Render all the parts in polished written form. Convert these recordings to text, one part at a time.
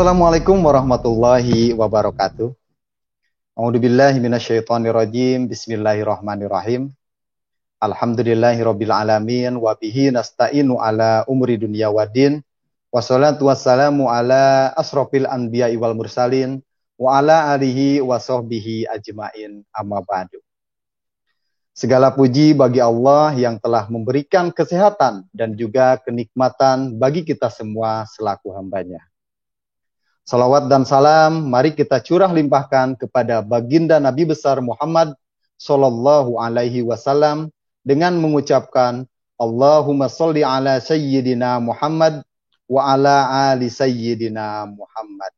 Assalamualaikum warahmatullahi wabarakatuh. A'udzubillahi minasyaitonirrajim. Bismillahirrahmanirrahim. Alhamdulillahirabbil alamin wa bihi nasta'inu ala umuri dunya waddin. Wassalatu wassalamu ala asrofil anbiya'i wal mursalin wa ala alihi wa sahbihi ajmain. Amma ba'du. Segala puji bagi Allah yang telah memberikan kesehatan dan juga kenikmatan bagi kita semua selaku hambanya. Salawat dan salam mari kita curah limpahkan kepada baginda Nabi besar Muhammad Sallallahu Alaihi Wasallam dengan mengucapkan Allahumma sholli ala Sayyidina Muhammad wa ala ali Sayyidina Muhammad.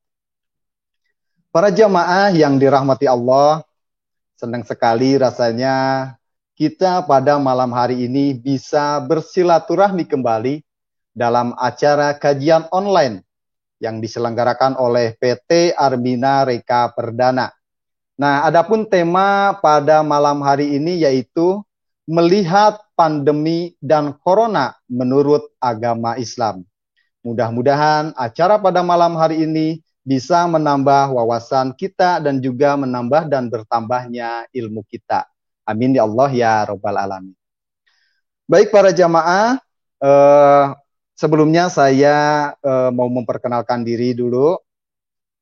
Para jamaah yang dirahmati Allah, senang sekali rasanya kita pada malam hari ini bisa bersilaturahmi kembali dalam acara kajian online yang diselenggarakan oleh PT Armina Reka Perdana. Nah, adapun tema pada malam hari ini yaitu melihat pandemi dan corona menurut agama Islam. Mudah-mudahan acara pada malam hari ini bisa menambah wawasan kita dan juga menambah dan bertambahnya ilmu kita. Amin ya Allah ya Rabbal Alamin. Baik para jamaah, sebelumnya saya mau memperkenalkan diri dulu.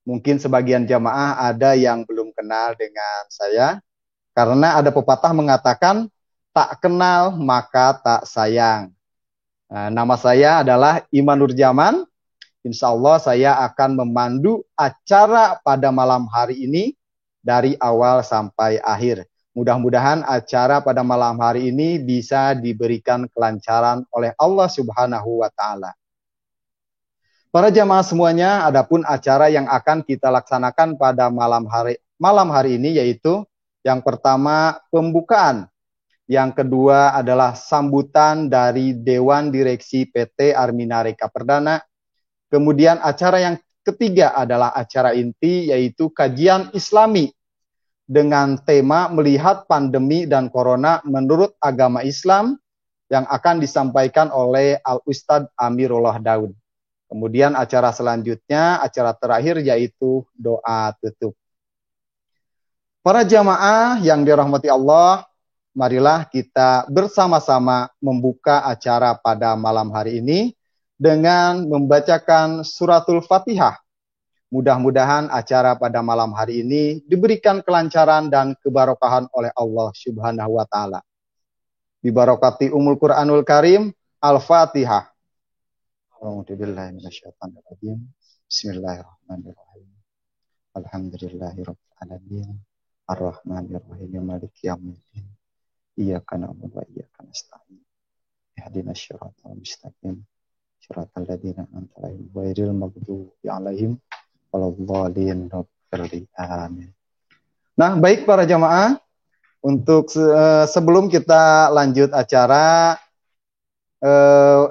Mungkin sebagian jamaah ada yang belum kenal dengan saya. Karena ada pepatah mengatakan, tak kenal maka tak sayang. Nah, nama saya adalah Iman Nurjaman. Insya Allah saya akan memandu acara pada malam hari ini dari awal sampai akhir. Mudah-mudahan acara pada malam hari ini bisa diberikan kelancaran oleh Allah Subhanahu wa Ta'ala. Para jamaah semuanya, adapun acara yang akan kita laksanakan pada malam hari ini yaitu yang pertama pembukaan, yang kedua adalah sambutan dari Dewan Direksi PT Armina Reka Perdana, kemudian acara yang ketiga adalah acara inti yaitu kajian Islami dengan tema melihat pandemi dan corona menurut agama Islam yang akan disampaikan oleh Al-Ustadz Amirullah Daud. Kemudian acara selanjutnya, acara terakhir yaitu doa tutup. Para jamaah yang dirahmati Allah, marilah kita bersama-sama membuka acara pada malam hari ini dengan membacakan suratul Fatihah. Mudah-mudahan acara pada malam hari ini diberikan kelancaran dan kebarokahan oleh Allah Subhanahu wa Ta'ala. Bibarokati Umul Quranul Karim, Al-Fatihah. Bismillahirrahmanirrahim. Alhamdulillahirabbil alamin. Arrahmanirrahim. Maliki yaumiddin. Iyyaka na'budu wa iyyaka nasta'in. Ihdinas siratal mustaqim. Siratal ladzina an'amta 'alaihim ghairil maghdubi 'alaihim. Amin. Nah, baik para jamaah, untuk sebelum kita lanjut acara,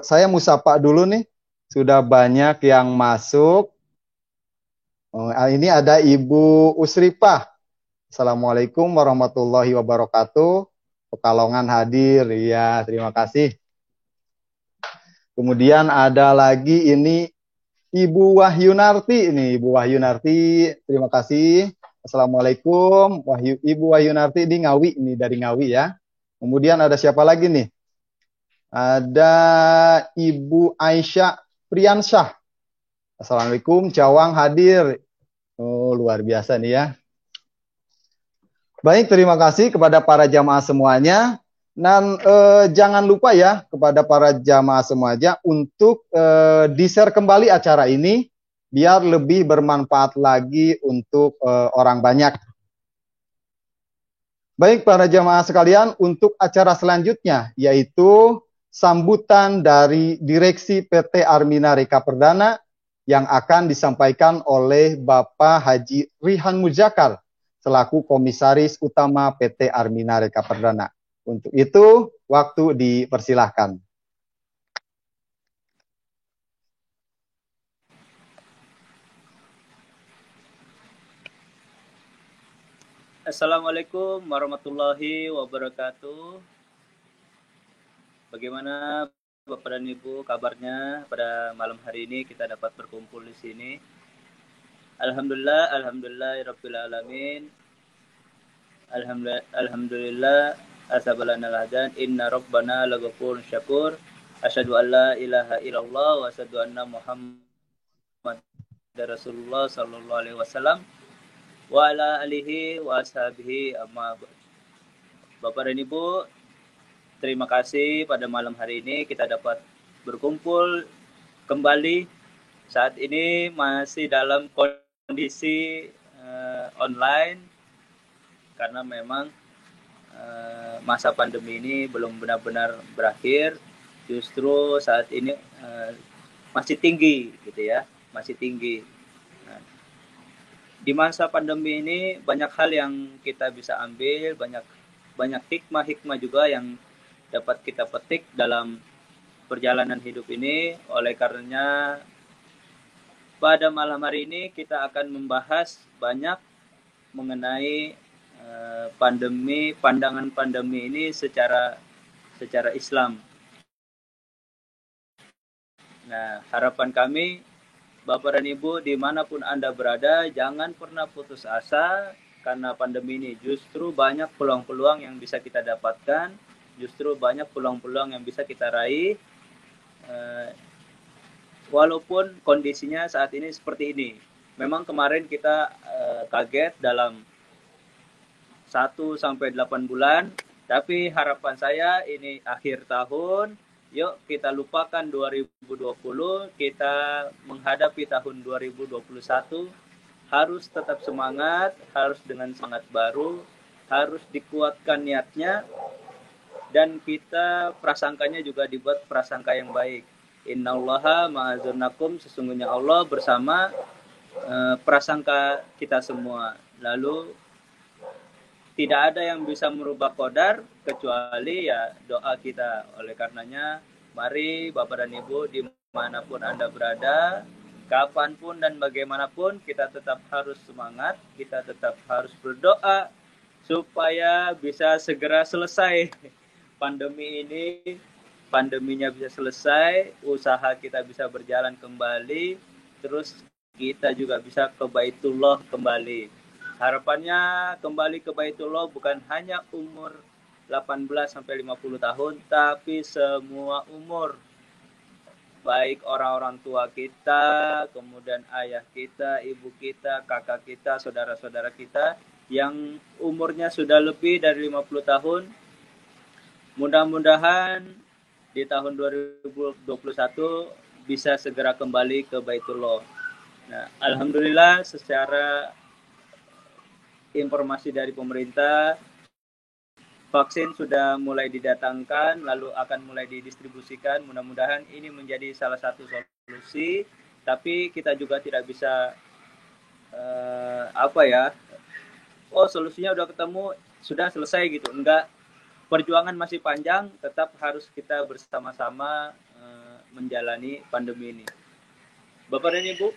saya musapa dulu nih. Sudah banyak yang masuk. Ini ada Ibu Usripah. Assalamualaikum warahmatullahi wabarakatuh. Pekalongan hadir, ya terima kasih. Kemudian ada lagi ini Ibu Wahyunarti, ini Ibu Wahyunarti, terima kasih. Assalamualaikum, Ibu Wahyunarti di Ngawi, ini dari Ngawi ya. Kemudian ada siapa lagi nih? Ada Ibu Aisyah Priyansyah. Assalamualaikum, Cawang hadir. Oh, luar biasa nih ya. Baik, terima kasih kepada para jamaah semuanya. Dan jangan lupa ya kepada para jamaah semuanya untuk di-share kembali acara ini biar lebih bermanfaat lagi untuk orang banyak. Baik para jamaah sekalian, untuk acara selanjutnya yaitu sambutan dari Direksi PT Armina Reka Perdana yang akan disampaikan oleh Bapak Haji Rihan Mujakar selaku Komisaris Utama PT Armina Reka Perdana. Untuk itu, waktu dipersilahkan. Assalamualaikum warahmatullahi wabarakatuh. Bagaimana Bapak dan Ibu kabarnya pada malam hari ini kita dapat berkumpul di sini. Alhamdulillah, alamin. Alhamdulillah, asabalanal hadan. Inna rabbana laghafurun syakur. Asyhadu an la ilaha illallah wa asyhadu anna Muhammad Rasulullah sallallahu alaihi wasallam wa ala alihi wa ashabihi amma ba'd. Bapak dan Ibu, terima kasih pada malam hari ini kita dapat berkumpul kembali. Saat ini masih dalam kondisi online karena memang masa pandemi ini belum benar-benar berakhir. Justru saat ini masih tinggi gitu ya, masih tinggi. Nah, di masa pandemi ini banyak hal yang kita bisa ambil, banyak hikmah-hikmah juga yang dapat kita petik dalam perjalanan hidup ini. Oleh karenanya pada malam hari ini kita akan membahas banyak mengenai pandangan pandemi ini secara Islam. Nah, harapan kami Bapak dan Ibu dimanapun Anda berada, jangan pernah putus asa karena pandemi ini. Justru banyak peluang-peluang yang bisa kita dapatkan, justru banyak peluang-peluang yang bisa kita raih. Walaupun kondisinya saat ini seperti ini. Memang kemarin kita kaget dalam 1-8 bulan, tapi harapan saya ini akhir tahun, yuk kita lupakan 2020, kita menghadapi tahun 2021, harus tetap semangat, harus dengan semangat baru, harus dikuatkan niatnya, dan kita prasangkanya juga dibuat prasangka yang baik. Innallaha ma'azurnakum, sesungguhnya Allah bersama prasangka kita semua. Lalu tidak ada yang bisa merubah qadar kecuali ya doa kita. Oleh karenanya mari Bapak dan Ibu dimanapun Anda berada, kapanpun dan bagaimanapun, kita tetap harus semangat, kita tetap harus berdoa supaya bisa segera selesai pandemi ini. Pandeminya bisa selesai, usaha kita bisa berjalan kembali, terus kita juga bisa ke Baitullah kembali. Harapannya kembali ke Baitullah bukan hanya umur 18-50 tahun, tapi semua umur. Baik orang-orang tua kita, kemudian ayah kita, ibu kita, kakak kita, saudara-saudara kita yang umurnya sudah lebih dari 50 tahun. Mudah-mudahan di tahun 2021 bisa segera kembali ke Baitullah. Nah, alhamdulillah secara informasi dari pemerintah, vaksin sudah mulai didatangkan, lalu akan mulai didistribusikan. Mudah-mudahan ini menjadi salah satu solusi, tapi kita juga tidak bisa solusinya udah ketemu, sudah selesai gitu. Enggak. Perjuangan masih panjang, tetap harus kita bersama-sama menjalani pandemi ini. Bapak dan Ibu,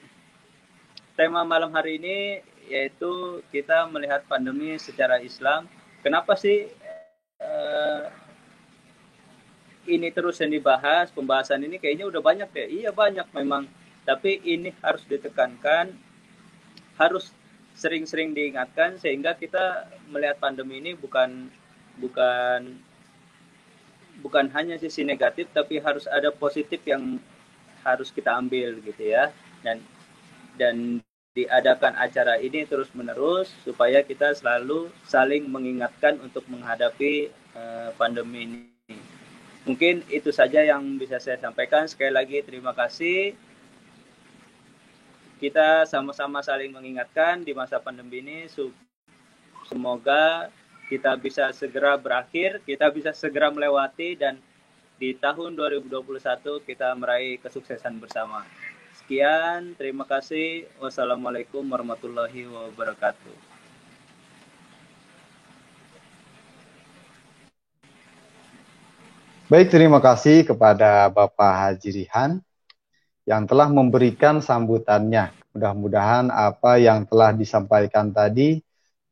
tema malam hari ini yaitu kita melihat pandemi secara Islam. Kenapa sih ini terus yang dibahas, pembahasan ini kayaknya udah banyak deh. Iya banyak memang, tapi ini harus ditekankan, harus sering-sering diingatkan sehingga kita melihat pandemi ini bukan hanya sisi negatif, tapi harus ada positif yang harus kita ambil gitu ya. Dan diadakan acara ini terus-menerus supaya kita selalu saling mengingatkan untuk menghadapi pandemi ini. Mungkin itu saja yang bisa saya sampaikan. Sekali lagi terima kasih. Kita sama-sama saling mengingatkan di masa pandemi ini. Semoga kita bisa segera berakhir, kita bisa segera melewati, dan di tahun 2021 kita meraih kesuksesan bersama. Sekian, terima kasih. Wassalamualaikum warahmatullahi wabarakatuh. Baik, terima kasih kepada Bapak Haji Rihan yang telah memberikan sambutannya. Mudah-mudahan apa yang telah disampaikan tadi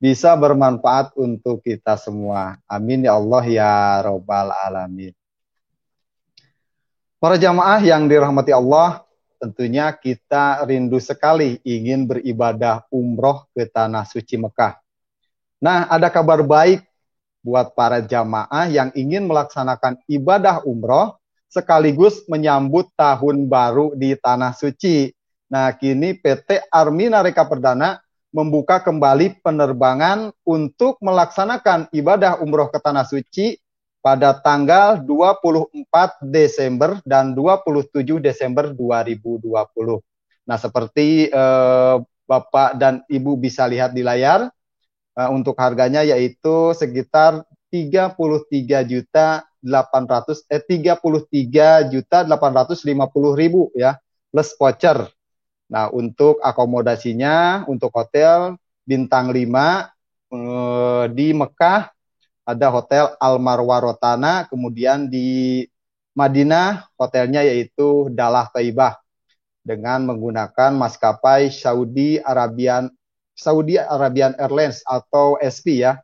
bisa bermanfaat untuk kita semua. Amin ya Allah ya Rabbal Alamin. Para jamaah yang dirahmati Allah, tentunya kita rindu sekali ingin beribadah umroh ke Tanah Suci Mekah. Nah, ada kabar baik buat para jamaah yang ingin melaksanakan ibadah umroh sekaligus menyambut tahun baru di Tanah Suci. Nah, kini PT Armina Reka Perdana membuka kembali penerbangan untuk melaksanakan ibadah umroh ke Tanah Suci pada tanggal 24 Desember dan 27 Desember 2020. Nah, seperti Bapak dan Ibu bisa lihat di layar, untuk harganya yaitu sekitar 33.850.000 ya, plus voucher. Nah, untuk akomodasinya untuk hotel bintang 5 di Mekah ada hotel Al Marwah Rotana, kemudian di Madinah hotelnya yaitu Dalah Thaibah dengan menggunakan maskapai Saudi Arabian Airlines atau SP ya.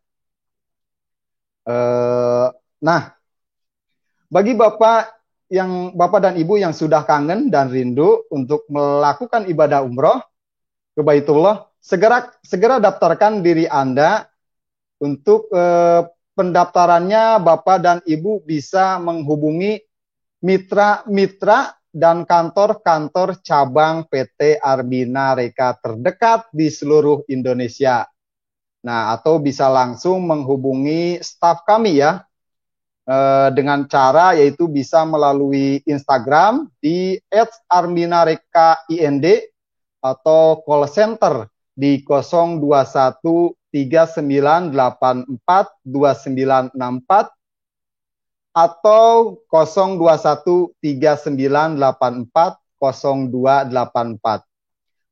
Nah, bagi Bapak dan Ibu yang sudah kangen dan rindu untuk melakukan ibadah umroh ke Baitullah, segera daftarkan diri Anda. Untuk pendaftarannya Bapak dan Ibu bisa menghubungi mitra dan kantor-kantor cabang PT Armina Reka terdekat di seluruh Indonesia. Nah, atau bisa langsung menghubungi staf kami ya, dengan cara yaitu bisa melalui Instagram di @arminareka_ind atau call center di 02139842964 atau 02139840284.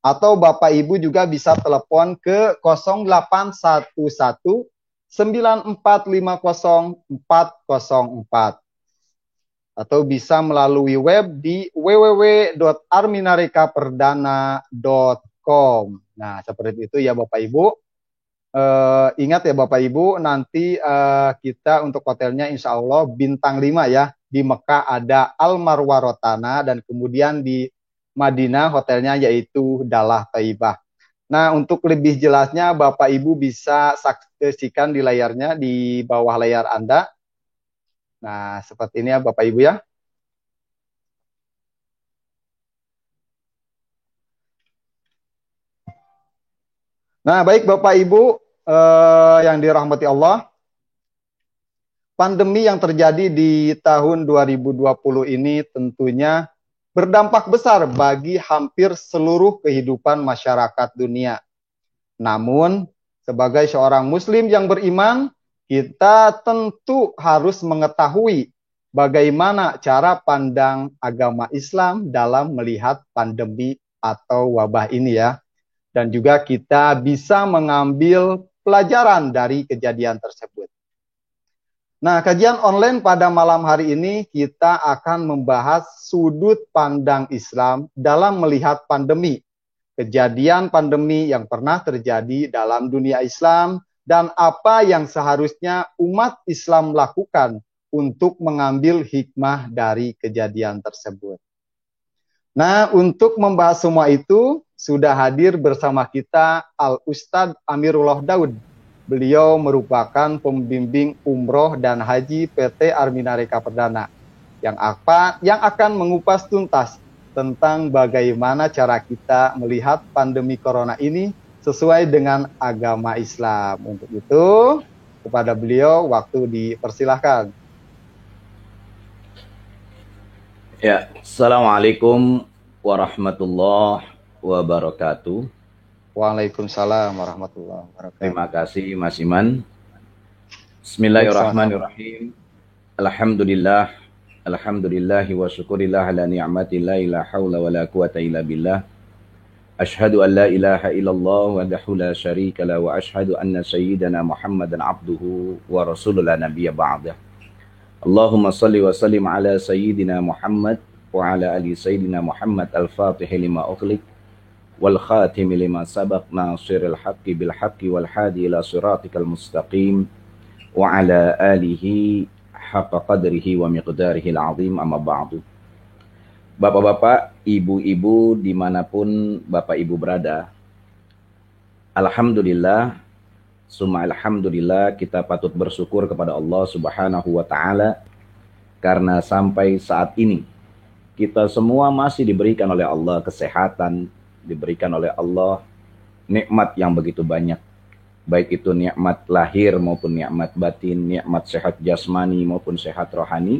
Atau Bapak Ibu juga bisa telepon ke 0819450404 atau bisa melalui web di www.arminarekaperdana.com. Nah, seperti itu ya Bapak Ibu. Ingat ya Bapak Ibu, nanti kita untuk hotelnya insya Allah bintang 5 ya. Di Mekah ada Al Marwah Rotana dan kemudian di Madinah hotelnya yaitu Dalah Thaibah. Nah, untuk lebih jelasnya Bapak Ibu bisa saksikan di layarnya di bawah layar Anda. Nah, seperti ini ya Bapak Ibu ya. Nah, baik Bapak Ibu yang dirahmati Allah, pandemi yang terjadi di tahun 2020 ini tentunya berdampak besar bagi hampir seluruh kehidupan masyarakat dunia. Namun, sebagai seorang muslim yang beriman, kita tentu harus mengetahui bagaimana cara pandang agama Islam dalam melihat pandemi atau wabah ini ya. Dan juga kita bisa mengambil pelajaran dari kejadian tersebut. Nah, kajian online pada malam hari ini kita akan membahas sudut pandang Islam dalam melihat pandemi, kejadian pandemi yang pernah terjadi dalam dunia Islam, dan apa yang seharusnya umat Islam lakukan untuk mengambil hikmah dari kejadian tersebut. Nah, untuk membahas semua itu, sudah hadir bersama kita Al-Ustadz Amirullah Daud. Beliau merupakan pembimbing umroh dan haji PT Armina Reka Perdana yang akan mengupas tuntas tentang bagaimana cara kita melihat pandemi corona ini sesuai dengan agama Islam. Untuk itu, kepada beliau waktu dipersilahkan. Ya, Assalamualaikum warahmatullahi wabarakatuh. Waalaikumsalam warahmatullahi wabarakatuh. Terima kasih Mas Iman. Bismillahirrahmanirrahim. Alhamdulillah, alhamdulillahi wa syukurillah ala ni'matillah la hawla wa la quwata illa billah. Ashhadu an la ilaha illallah wahdahu la syarika la wa ashhadu anna sayyidana Muhammadan abduhu wa rasulullah nabiyya ba'dah. Allahumma salli wa sallim ala sayyidina Muhammad wa ala ali sayyidina Muhammad al-fatih lima ughliq wal khatim lima sabaq nasiril haqqi bil haqqi wal hadi ila siratikal mustaqim wa ala alihi haqqa qadrihi wa miqdarihi al-azim amma ba'du. Bapak-bapak, ibu-ibu, dimanapun Bapak Ibu berada, alhamdulillah, summa alhamdulillah, kita patut bersyukur kepada Allah Subhanahu wa Ta'ala, karena sampai saat ini kita semua masih diberikan oleh Allah kesehatan, diberikan oleh Allah nikmat yang begitu banyak, baik itu nikmat lahir maupun nikmat batin, nikmat sehat jasmani maupun sehat rohani.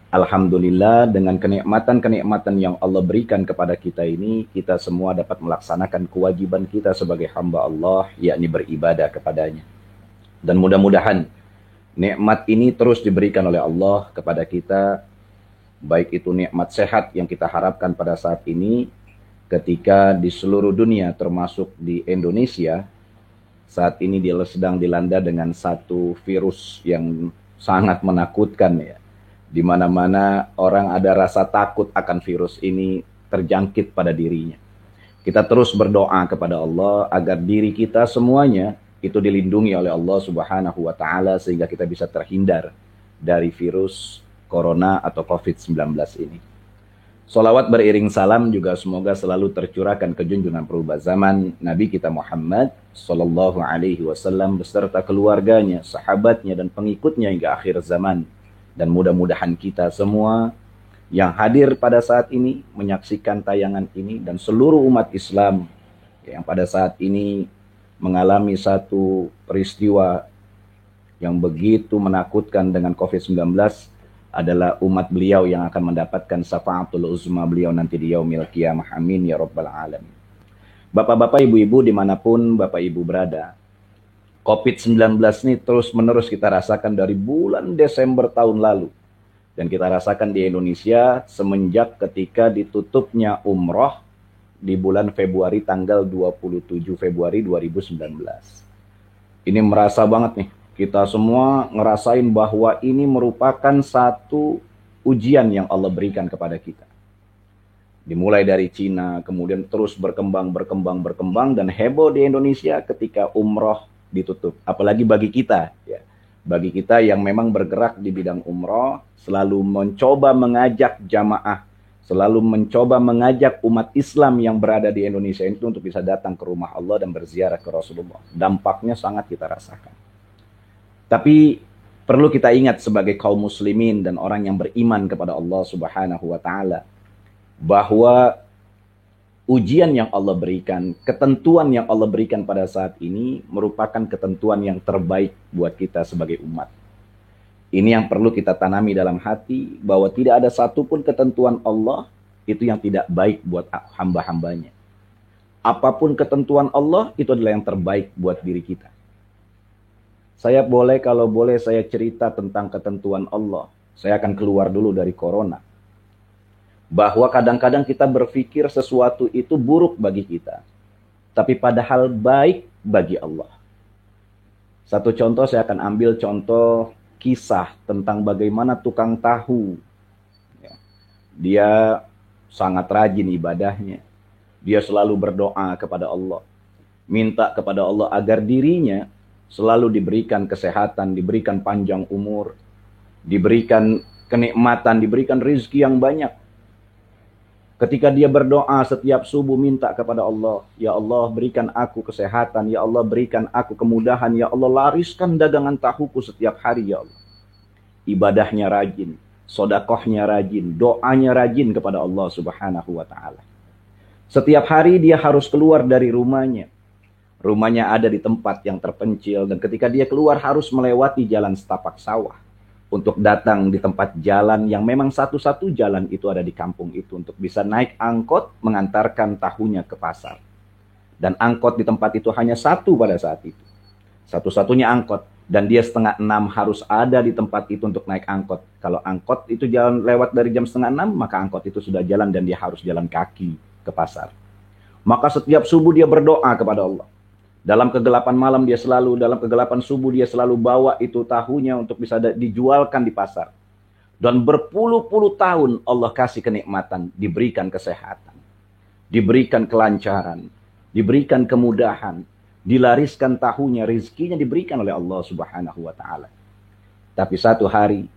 Alhamdulillah, dengan kenikmatan-kenikmatan yang Allah berikan kepada kita ini, kita semua dapat melaksanakan kewajiban kita sebagai hamba Allah, yakni beribadah kepadanya. Dan mudah-mudahan nikmat ini terus diberikan oleh Allah kepada kita, baik itu nikmat sehat yang kita harapkan pada saat ini, ketika di seluruh dunia termasuk di Indonesia, saat ini dia sedang dilanda dengan satu virus yang sangat menakutkan ya. Di mana-mana orang ada rasa takut akan virus ini terjangkit pada dirinya. Kita terus berdoa kepada Allah agar diri kita semuanya itu dilindungi oleh Allah Subhanahu wa Ta'ala sehingga kita bisa terhindar dari virus corona atau COVID-19 ini. Sholawat beriring salam juga semoga selalu tercurahkan ke junjungan perubahan zaman Nabi kita Muhammad Sallallahu Alaihi Wasallam beserta keluarganya, sahabatnya dan pengikutnya hingga akhir zaman. Dan mudah-mudahan kita semua yang hadir pada saat ini, menyaksikan tayangan ini, dan seluruh umat Islam yang pada saat ini mengalami satu peristiwa yang begitu menakutkan dengan COVID-19 adalah umat beliau yang akan mendapatkan syafaatul uzma beliau nanti di yaumil qiyamah. Amin ya rabbal alamin. Bapak-bapak, ibu-ibu dimanapun Bapak Ibu berada, COVID-19 ini terus-menerus kita rasakan dari bulan Desember tahun lalu. Dan kita rasakan di Indonesia semenjak ketika ditutupnya umroh di bulan Februari tanggal 27 Februari 2019. Ini merasa banget nih, kita semua ngerasain bahwa ini merupakan satu ujian yang Allah berikan kepada kita. Dimulai dari Cina, kemudian terus berkembang, dan heboh di Indonesia ketika umroh ditutup. Apalagi bagi kita, ya, bagi kita yang memang bergerak di bidang umroh, selalu mencoba mengajak jamaah, selalu mencoba mengajak umat Islam yang berada di Indonesia itu untuk bisa datang ke rumah Allah dan berziarah ke Rasulullah. Dampaknya sangat kita rasakan. Tapi perlu kita ingat sebagai kaum muslimin dan orang yang beriman kepada Allah Subhanahu wa Ta'ala, bahwa ujian yang Allah berikan, ketentuan yang Allah berikan pada saat ini merupakan ketentuan yang terbaik buat kita sebagai umat. Ini yang perlu kita tanami dalam hati, bahwa tidak ada satupun ketentuan Allah itu yang tidak baik buat hamba-hambanya. Apapun ketentuan Allah itu adalah yang terbaik buat diri kita. Kalau boleh saya cerita tentang ketentuan Allah. Saya akan keluar dulu dari corona. Bahwa kadang-kadang kita berpikir sesuatu itu buruk bagi kita, tapi padahal baik bagi Allah. Satu contoh, saya akan ambil contoh kisah tentang bagaimana tukang tahu. Dia sangat rajin ibadahnya. Dia selalu berdoa kepada Allah, minta kepada Allah agar dirinya selalu diberikan kesehatan, diberikan panjang umur, diberikan kenikmatan, diberikan rezeki yang banyak. Ketika dia berdoa setiap subuh minta kepada Allah, ya Allah berikan aku kesehatan, ya Allah berikan aku kemudahan, ya Allah lariskan dagangan tahuku setiap hari, ya Allah. Ibadahnya rajin, sodakohnya rajin, doanya rajin kepada Allah Subhanahu wa Ta'ala. Setiap hari dia harus keluar dari rumahnya. Rumahnya ada di tempat yang terpencil, dan ketika dia keluar harus melewati jalan setapak sawah untuk datang di tempat jalan yang memang satu-satu jalan itu ada di kampung itu untuk bisa naik angkot mengantarkan tahunya ke pasar. Dan angkot di tempat itu hanya satu pada saat itu. Satu-satunya angkot. Dan dia 5:30 harus ada di tempat itu untuk naik angkot. Kalau angkot itu jalan lewat dari jam 5:30, maka angkot itu sudah jalan dan dia harus jalan kaki ke pasar. Maka setiap subuh dia berdoa kepada Allah. Dalam kegelapan malam dalam kegelapan subuh dia selalu bawa itu tahunya untuk bisa dijualkan di pasar. Dan berpuluh-puluh tahun Allah kasih kenikmatan, diberikan kesehatan, diberikan kelancaran, diberikan kemudahan, dilariskan tahunya, rezekinya diberikan oleh Allah Subhanahu wa Ta'ala. Tapi satu hari,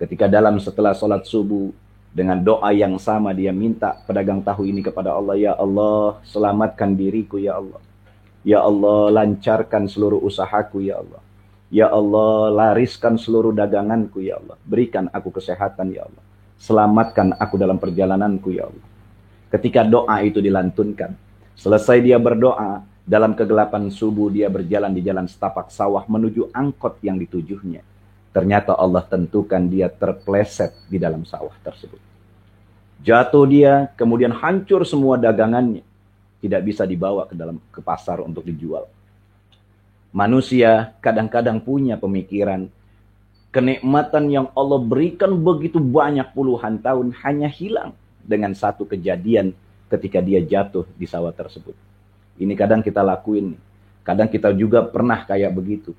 ketika setelah sholat subuh, Dengan doa yang sama dia minta pedagang tahu ini kepada Allah, ya Allah, selamatkan diriku ya Allah. Ya Allah, lancarkan seluruh usahaku ya Allah. Ya Allah, lariskan seluruh daganganku ya Allah. Berikan aku kesehatan ya Allah. Selamatkan aku dalam perjalananku ya Allah. Ketika doa itu dilantunkan, selesai dia berdoa, dalam kegelapan subuh dia berjalan di jalan setapak sawah menuju angkot yang ditujunya. Ternyata Allah tentukan dia terpleset di dalam sawah tersebut. Jatuh dia, kemudian hancur semua dagangannya. Tidak bisa dibawa ke pasar untuk dijual. Manusia kadang-kadang punya pemikiran, kenikmatan yang Allah berikan begitu banyak puluhan tahun hanya hilang dengan satu kejadian ketika dia jatuh di sawah tersebut. Ini kadang kita lakuin. Kadang kita juga pernah kayak begitu.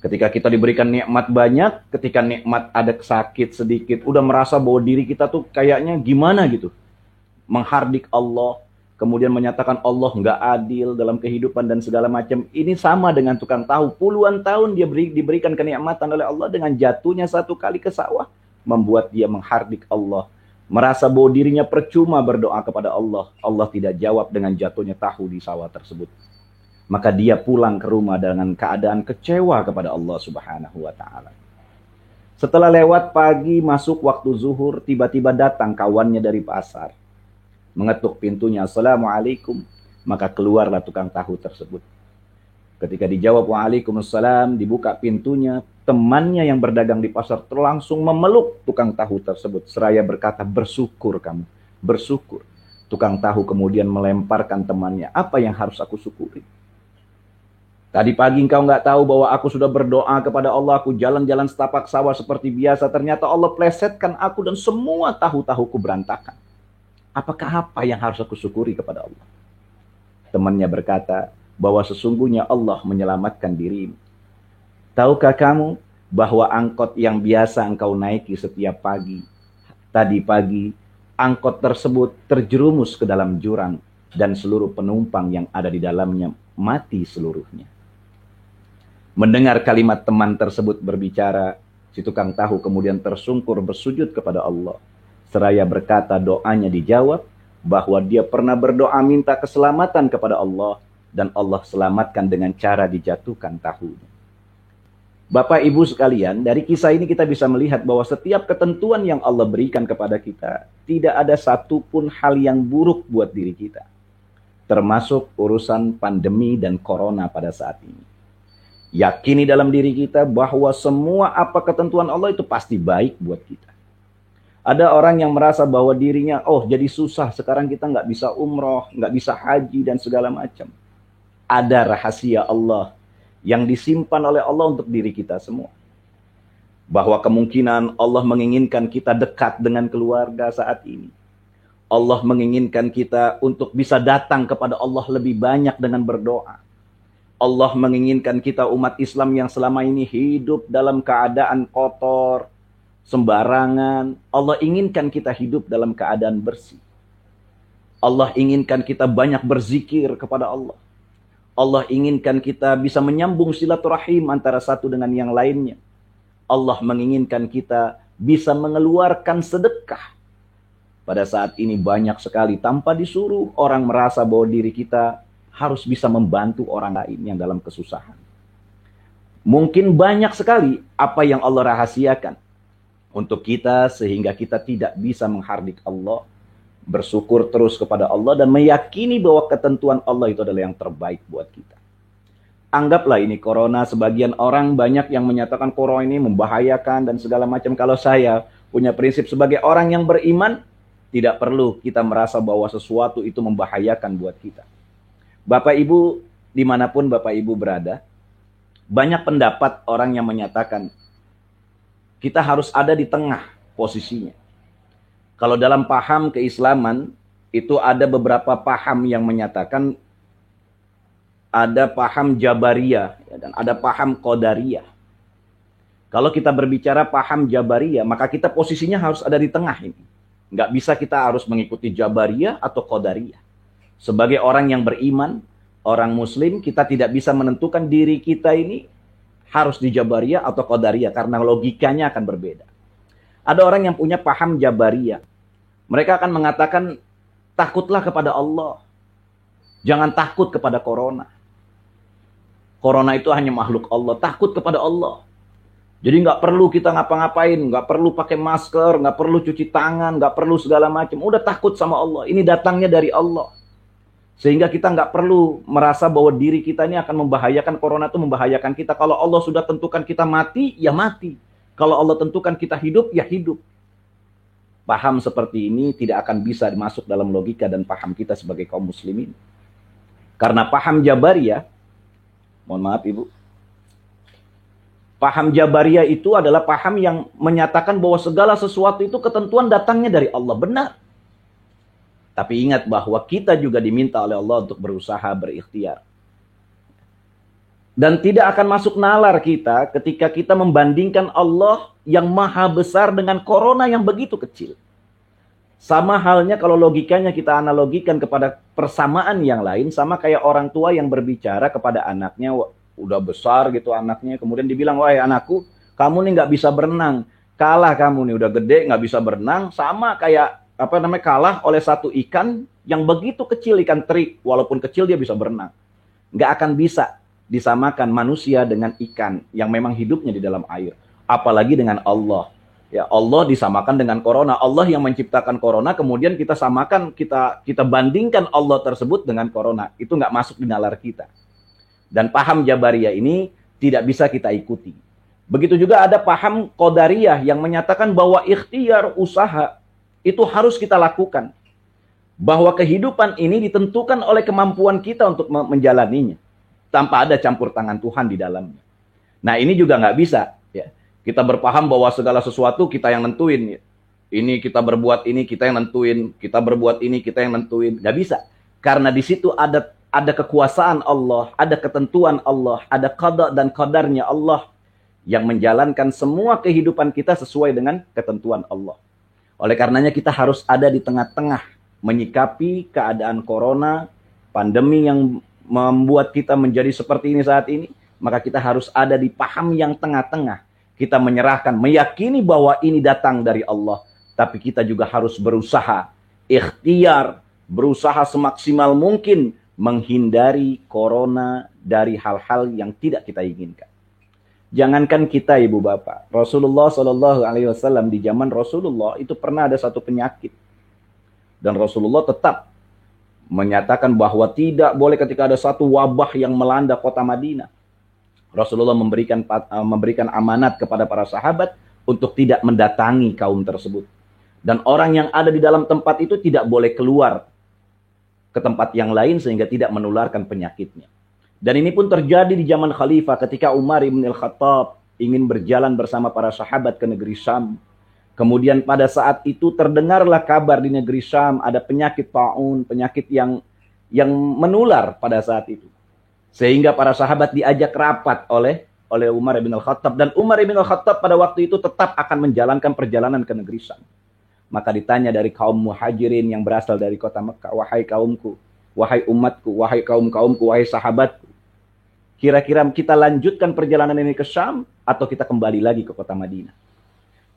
Ketika kita diberikan nikmat banyak, ketika nikmat ada sakit sedikit, udah merasa bahwa diri kita tuh kayaknya gimana gitu. Menghardik Allah, kemudian menyatakan Allah nggak adil dalam kehidupan dan segala macam. Ini sama dengan tukang tahu. Puluhan tahun dia diberikan kenikmatan oleh Allah, dengan jatuhnya satu kali ke sawah, membuat dia menghardik Allah. Merasa bahwa dirinya percuma berdoa kepada Allah. Allah tidak jawab dengan jatuhnya tahu di sawah tersebut. Maka dia pulang ke rumah dengan keadaan kecewa kepada Allah Subhanahu wa Ta'ala. Setelah lewat pagi, masuk waktu zuhur, tiba-tiba datang kawannya dari pasar. Mengetuk pintunya, Assalamualaikum. Maka keluarlah tukang tahu tersebut. Ketika dijawab Waalaikumsalam, dibuka pintunya, temannya yang berdagang di pasar langsung memeluk tukang tahu tersebut. Seraya berkata, bersyukur kamu, bersyukur. Tukang tahu kemudian melemparkan temannya, apa yang harus aku syukuri? Tadi pagi engkau nggak tahu bahwa aku sudah berdoa kepada Allah, aku jalan-jalan setapak sawah seperti biasa, ternyata Allah plesetkan aku dan semua tahu-tahuku berantakan. Apakah apa yang harus aku syukuri kepada Allah? Temannya berkata bahwa sesungguhnya Allah menyelamatkan dirimu. Tahukah kamu bahwa angkot yang biasa engkau naiki setiap pagi, tadi pagi angkot tersebut terjerumus ke dalam jurang dan seluruh penumpang yang ada di dalamnya mati seluruhnya. Mendengar kalimat teman tersebut berbicara, si tukang tahu kemudian tersungkur bersujud kepada Allah. Seraya berkata doanya dijawab, bahwa dia pernah berdoa minta keselamatan kepada Allah, dan Allah selamatkan dengan cara dijatuhkan tahunya. Bapak Ibu sekalian, dari kisah ini kita bisa melihat bahwa setiap ketentuan yang Allah berikan kepada kita, tidak ada satupun hal yang buruk buat diri kita. Termasuk urusan pandemi dan corona pada saat ini. Yakini dalam diri kita bahwa semua apa ketentuan Allah itu pasti baik buat kita. Ada orang yang merasa bahwa dirinya, oh jadi susah, sekarang kita nggak bisa umroh, nggak bisa haji dan segala macam. Ada rahasia Allah yang disimpan oleh Allah untuk diri kita semua. Bahwa kemungkinan Allah menginginkan kita dekat dengan keluarga saat ini. Allah menginginkan kita untuk bisa datang kepada Allah lebih banyak dengan berdoa. Allah menginginkan kita umat Islam yang selama ini hidup dalam keadaan kotor, sembarangan. Allah inginkan kita hidup dalam keadaan bersih. Allah inginkan kita banyak berzikir kepada Allah. Allah inginkan kita bisa menyambung silaturahim antara satu dengan yang lainnya. Allah menginginkan kita bisa mengeluarkan sedekah. Pada saat ini banyak sekali tanpa disuruh orang merasa bahwa diri kita harus bisa membantu orang lain yang dalam kesusahan. Mungkin banyak sekali apa yang Allah rahasiakan untuk kita sehingga kita tidak bisa menghardik Allah, bersyukur terus kepada Allah dan meyakini bahwa ketentuan Allah itu adalah yang terbaik buat kita. Anggaplah ini corona, sebagian orang banyak yang menyatakan corona ini membahayakan dan segala macam. Kalau saya punya prinsip sebagai orang yang beriman, tidak perlu kita merasa bahwa sesuatu itu membahayakan buat kita. Bapak Ibu, dimanapun Bapak Ibu berada, banyak pendapat orang yang menyatakan kita harus ada di tengah posisinya. Kalau dalam paham keislaman, itu ada beberapa paham yang menyatakan ada paham Jabariyah dan ada paham Qadariyah. Kalau kita berbicara paham Jabariyah, maka kita posisinya harus ada di tengah ini. Nggak bisa kita harus mengikuti Jabariyah atau Qadariyah. Sebagai orang yang beriman, orang muslim, kita tidak bisa menentukan diri kita ini harus di Jabariyah atau Qadariyah karena logikanya akan berbeda. Ada orang yang punya paham Jabariyah. Mereka akan mengatakan, takutlah kepada Allah. Jangan takut kepada corona. Corona itu hanya makhluk Allah. Takut kepada Allah. Jadi nggak perlu kita ngapa-ngapain, nggak perlu pakai masker, nggak perlu cuci tangan, nggak perlu segala macam. Udah takut sama Allah. Ini datangnya dari Allah. Sehingga kita nggak perlu merasa bahwa diri kita ini akan membahayakan, corona itu membahayakan kita. Kalau Allah sudah tentukan kita mati, ya mati. Kalau Allah tentukan kita hidup, ya hidup. Paham seperti ini tidak akan bisa masuk dalam logika dan paham kita sebagai kaum muslimin. Karena paham Jabariyah, mohon maaf Ibu, paham Jabariyah itu adalah paham yang menyatakan bahwa segala sesuatu itu ketentuan datangnya dari Allah. Benar. Tapi ingat bahwa kita juga diminta oleh Allah untuk berusaha, berikhtiar. Dan tidak akan masuk nalar kita ketika kita membandingkan Allah yang maha besar dengan corona yang begitu kecil. Sama halnya kalau logikanya kita analogikan kepada persamaan yang lain, sama kayak orang tua yang berbicara kepada anaknya, udah besar gitu anaknya, kemudian dibilang, wahai anakku, kamu nih nggak bisa berenang, kalah kamu nih, udah gede nggak bisa berenang, sama kayak kalah oleh satu ikan yang begitu kecil, ikan teri, walaupun kecil dia bisa berenang. Nggak akan bisa disamakan manusia dengan ikan yang memang hidupnya di dalam air, apalagi dengan Allah. Ya, Allah disamakan dengan corona. Allah yang menciptakan corona, kemudian kita samakan, kita bandingkan Allah tersebut dengan corona. Itu nggak masuk di nalar kita. Dan paham Jabariyah ini tidak bisa kita ikuti. Begitu juga ada paham Qadariyah yang menyatakan bahwa ikhtiar, usaha itu harus kita lakukan. Bahwa kehidupan ini ditentukan oleh kemampuan kita untuk menjalaninya. Tanpa ada campur tangan Tuhan di dalamnya. Nah ini juga nggak bisa. Ya. Kita berpaham bahwa segala sesuatu kita yang nentuin. Ya. Ini kita berbuat ini, kita yang nentuin. Kita berbuat ini, kita yang nentuin. Nggak bisa. Karena di situ ada kekuasaan Allah, ada ketentuan Allah, ada qada dan qadarnya Allah yang menjalankan semua kehidupan kita sesuai dengan ketentuan Allah. Oleh karenanya kita harus ada di tengah-tengah menyikapi keadaan corona, pandemi yang membuat kita menjadi seperti ini saat ini, maka kita harus ada di paham yang tengah-tengah. Kita menyerahkan, meyakini bahwa ini datang dari Allah, tapi kita juga harus berusaha, ikhtiar, berusaha semaksimal mungkin menghindari corona dari hal-hal yang tidak kita inginkan. Jangankan kita ibu bapak, Rasulullah SAW di zaman Rasulullah itu pernah ada satu penyakit. Dan Rasulullah tetap menyatakan bahwa tidak boleh ketika ada satu wabah yang melanda kota Madinah. Rasulullah memberikan amanat kepada para sahabat untuk tidak mendatangi kaum tersebut. Dan orang yang ada di dalam tempat itu tidak boleh keluar ke tempat yang lain sehingga tidak menularkan penyakitnya. Dan ini pun terjadi di zaman Khalifah ketika Umar ibn al-Khattab ingin berjalan bersama para sahabat ke negeri Syam. Kemudian pada saat itu terdengarlah kabar di negeri Syam ada penyakit taun, penyakit yang menular pada saat itu. Sehingga para sahabat diajak rapat oleh Umar ibn al-Khattab. Dan Umar ibn al-Khattab pada waktu itu tetap akan menjalankan perjalanan ke negeri Syam. Maka ditanya dari kaum muhajirin yang berasal dari kota Mekah, wahai kaumku, wahai umatku, wahai kaum-kaumku, wahai sahabatku, kira-kira kita lanjutkan perjalanan ini ke Syam atau kita kembali lagi ke kota Madinah?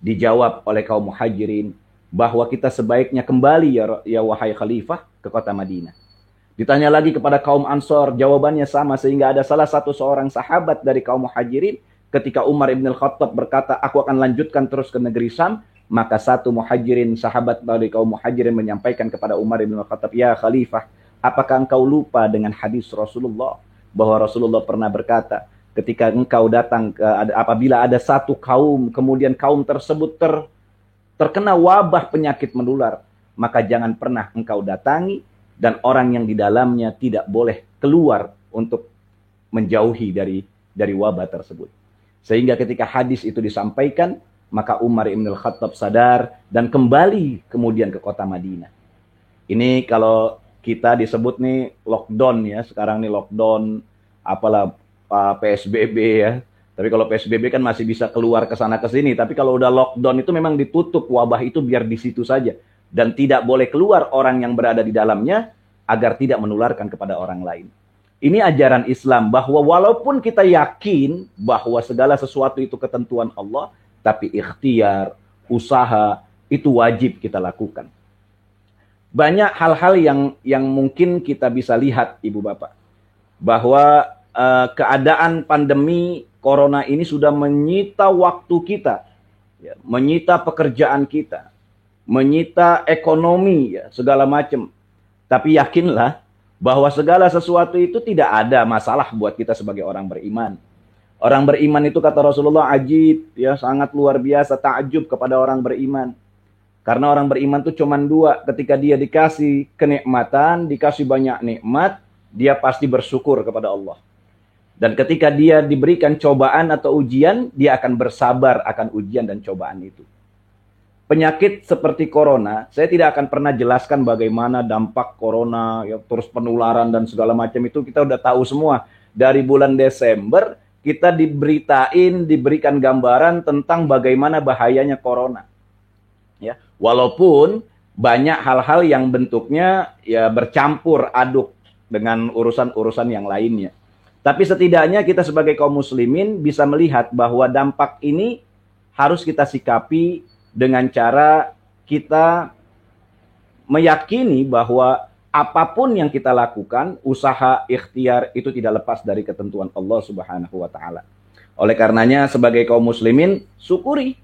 Dijawab oleh kaum muhajirin bahwa kita sebaiknya kembali ya wahai khalifah ke kota Madinah. Ditanya lagi kepada kaum Ansor, jawabannya sama, sehingga ada salah satu seorang sahabat dari kaum muhajirin ketika Umar ibn al-Khattab berkata, aku akan lanjutkan terus ke negeri Syam, maka satu muhajirin, sahabat dari kaum muhajirin menyampaikan kepada Umar ibn al-Khattab, ya khalifah, apakah engkau lupa dengan hadis Rasulullah bahwa Rasulullah pernah berkata, ketika engkau datang apabila ada satu kaum, kemudian kaum tersebut terkena wabah penyakit menular, maka jangan pernah engkau datangi, dan orang yang di dalamnya tidak boleh keluar untuk menjauhi dari wabah tersebut. Sehingga ketika hadis itu disampaikan, maka Umar ibn al-Khattab sadar dan kembali kemudian ke kota Madinah. Ini kalau kita disebut nih lockdown ya, sekarang nih lockdown, apalah PSBB ya. Tapi kalau PSBB kan masih bisa keluar ke sana ke sini, tapi kalau udah lockdown itu memang ditutup wabah itu biar di situ saja. Dan tidak boleh keluar orang yang berada di dalamnya agar tidak menularkan kepada orang lain. Ini ajaran Islam bahwa walaupun kita yakin bahwa segala sesuatu itu ketentuan Allah, tapi ikhtiar, usaha itu wajib kita lakukan. banyak hal-hal yang mungkin kita bisa lihat, Ibu Bapak, bahwa keadaan pandemi corona ini sudah menyita waktu kita, ya, menyita pekerjaan kita, menyita ekonomi, ya, segala macam. Tapi yakinlah bahwa segala sesuatu itu tidak ada masalah buat kita sebagai orang beriman. Orang beriman itu kata Rasulullah ajib, ya, sangat luar biasa, takjub kepada orang beriman. Karena orang beriman itu cuma dua, ketika dia dikasih kenikmatan, dikasih banyak nikmat, dia pasti bersyukur kepada Allah. Dan ketika dia diberikan cobaan atau ujian, dia akan bersabar akan ujian dan cobaan itu. Penyakit seperti corona, saya tidak akan pernah jelaskan bagaimana dampak corona, ya, terus penularan dan segala macam itu kita udah tahu semua. Dari bulan Desember, kita diberikan gambaran tentang bagaimana bahayanya corona. Ya, walaupun banyak hal-hal yang bentuknya ya bercampur aduk dengan urusan-urusan yang lainnya. Tapi setidaknya kita sebagai kaum muslimin bisa melihat bahwa dampak ini harus kita sikapi dengan cara kita meyakini bahwa apapun yang kita lakukan, usaha, ikhtiar itu tidak lepas dari ketentuan Allah Subhanahu wa taala. Oleh karenanya sebagai kaum muslimin syukuri.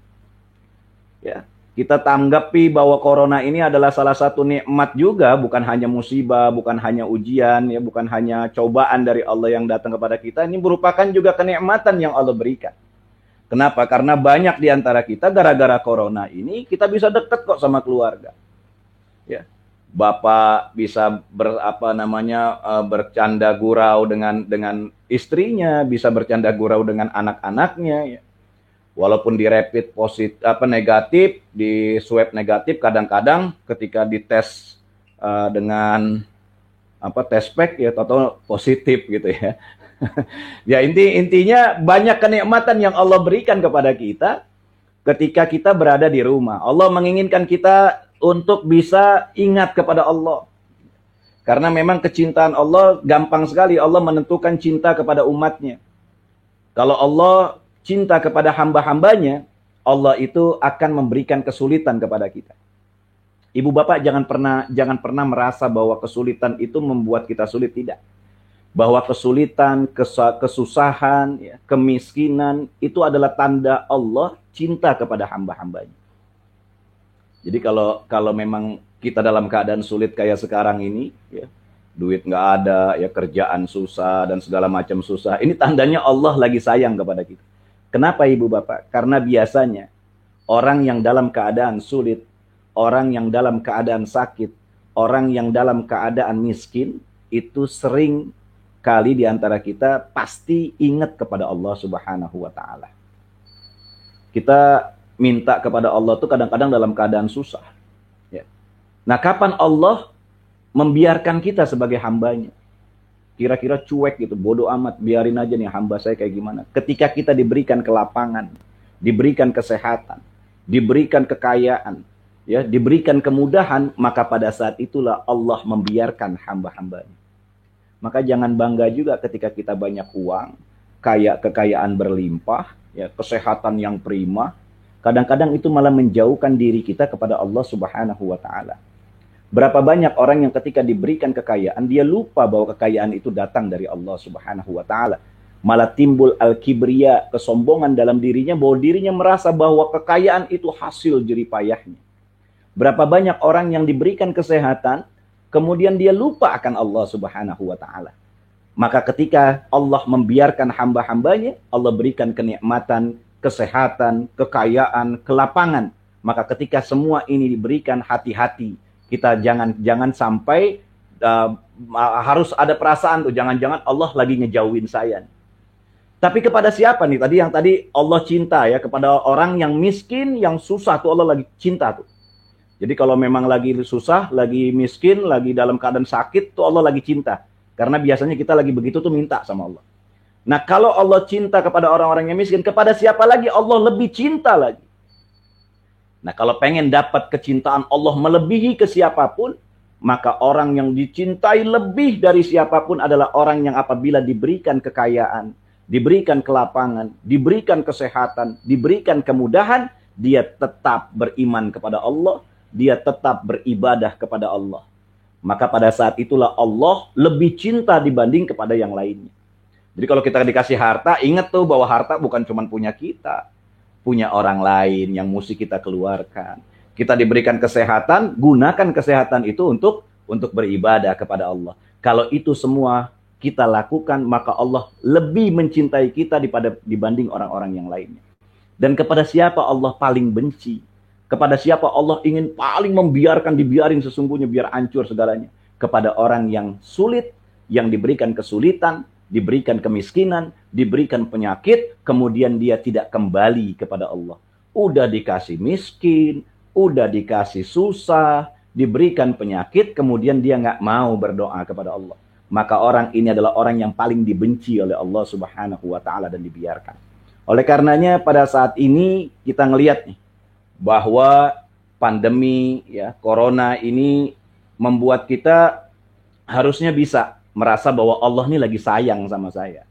Ya, kita tanggapi bahwa corona ini adalah salah satu nikmat juga, bukan hanya musibah, bukan hanya ujian, ya, bukan hanya cobaan dari Allah yang datang kepada kita. Ini merupakan juga kenikmatan yang Allah berikan. Kenapa? Karena banyak di antara kita gara-gara corona ini kita bisa dekat kok sama keluarga. Ya. Bapak bisa bercanda gurau dengan istrinya, bisa bercanda gurau dengan anak-anaknya, ya. Walaupun di rapid negatif, di swab negatif, kadang-kadang ketika dites dengan test pack ya atau positif gitu ya. Ya intinya banyak kenikmatan yang Allah berikan kepada kita ketika kita berada di rumah. Allah menginginkan kita untuk bisa ingat kepada Allah. Karena memang kecintaan Allah gampang sekali, Allah menentukan cinta kepada umatnya. Kalau Allah cinta kepada hamba-hambanya, Allah itu akan memberikan kesulitan kepada kita. Ibu bapak jangan pernah merasa bahwa kesulitan itu membuat kita sulit, tidak. Bahwa kesulitan, kesusahan, ya, kemiskinan itu adalah tanda Allah cinta kepada hamba-hambanya. Jadi kalau memang kita dalam keadaan sulit kayak sekarang ini, ya, duit nggak ada, ya, kerjaan susah dan segala macam susah, ini tandanya Allah lagi sayang kepada kita. Kenapa ibu bapak? Karena biasanya orang yang dalam keadaan sulit, orang yang dalam keadaan sakit, orang yang dalam keadaan miskin, itu sering kali di antara kita pasti ingat kepada Allah Subhanahu wa taala. Kita minta kepada Allah tuh kadang-kadang dalam keadaan susah. Ya. Nah, kapan Allah membiarkan kita sebagai hambanya? Kira-kira cuek gitu, bodoh amat, biarin aja nih hamba saya kayak gimana. Ketika kita diberikan kelapangan, diberikan kesehatan, diberikan kekayaan, ya, diberikan kemudahan, maka pada saat itulah Allah membiarkan hamba-hambanya. Maka jangan bangga juga ketika kita banyak uang, kekayaan berlimpah, ya, kesehatan yang prima. Kadang-kadang itu malah menjauhkan diri kita kepada Allah Subhanahu wa taala. Berapa banyak orang yang ketika diberikan kekayaan, dia lupa bahwa kekayaan itu datang dari Allah Subhanahu wa taala. Malah timbul al-kibriya, kesombongan dalam dirinya, bahwa dirinya merasa bahwa kekayaan itu hasil jerih payahnya. Berapa banyak orang yang diberikan kesehatan, kemudian dia lupa akan Allah Subhanahu wa taala. Maka ketika Allah membiarkan hamba-hambanya, Allah berikan kenikmatan, kesehatan, kekayaan, kelapangan. Maka ketika semua ini diberikan, hati-hati. Kita jangan sampai harus ada perasaan tuh, jangan-jangan Allah lagi ngejauhin saya. Tapi kepada siapa nih? Tadi Allah cinta, ya, kepada orang yang miskin, yang susah tuh Allah lagi cinta tuh. Jadi kalau memang lagi susah, lagi miskin, lagi dalam keadaan sakit tuh Allah lagi cinta. Karena biasanya kita lagi begitu tuh minta sama Allah. Nah, kalau Allah cinta kepada orang-orang yang miskin, kepada siapa lagi Allah lebih cinta lagi? Nah, kalau pengen dapat kecintaan Allah melebihi ke siapapun, maka orang yang dicintai lebih dari siapapun adalah orang yang apabila diberikan kekayaan, diberikan kelapangan, diberikan kesehatan, diberikan kemudahan, dia tetap beriman kepada Allah, dia tetap beribadah kepada Allah. Maka pada saat itulah Allah lebih cinta dibanding kepada yang lainnya. Jadi kalau kita dikasih harta, ingat tuh bahwa harta bukan cuma punya kita. Punya orang lain yang mesti kita keluarkan. Kita diberikan kesehatan, gunakan kesehatan itu untuk beribadah kepada Allah. Kalau itu semua kita lakukan, maka Allah lebih mencintai kita dibanding orang-orang yang lainnya. Dan kepada siapa Allah paling benci? Kepada siapa Allah ingin paling dibiarin sesungguhnya biar hancur segalanya? Kepada orang yang sulit, yang diberikan kesulitan, diberikan kemiskinan, diberikan penyakit, kemudian dia tidak kembali kepada Allah. Udah dikasih miskin, udah dikasih susah, diberikan penyakit, kemudian dia nggak mau berdoa kepada Allah. Maka orang ini adalah orang yang paling dibenci oleh Allah Subhanahu wa Ta'ala dan dibiarkan. Oleh karenanya pada saat ini kita ngelihat nih, bahwa pandemi ya corona ini membuat kita harusnya bisa merasa bahwa Allah ini lagi sayang sama saya.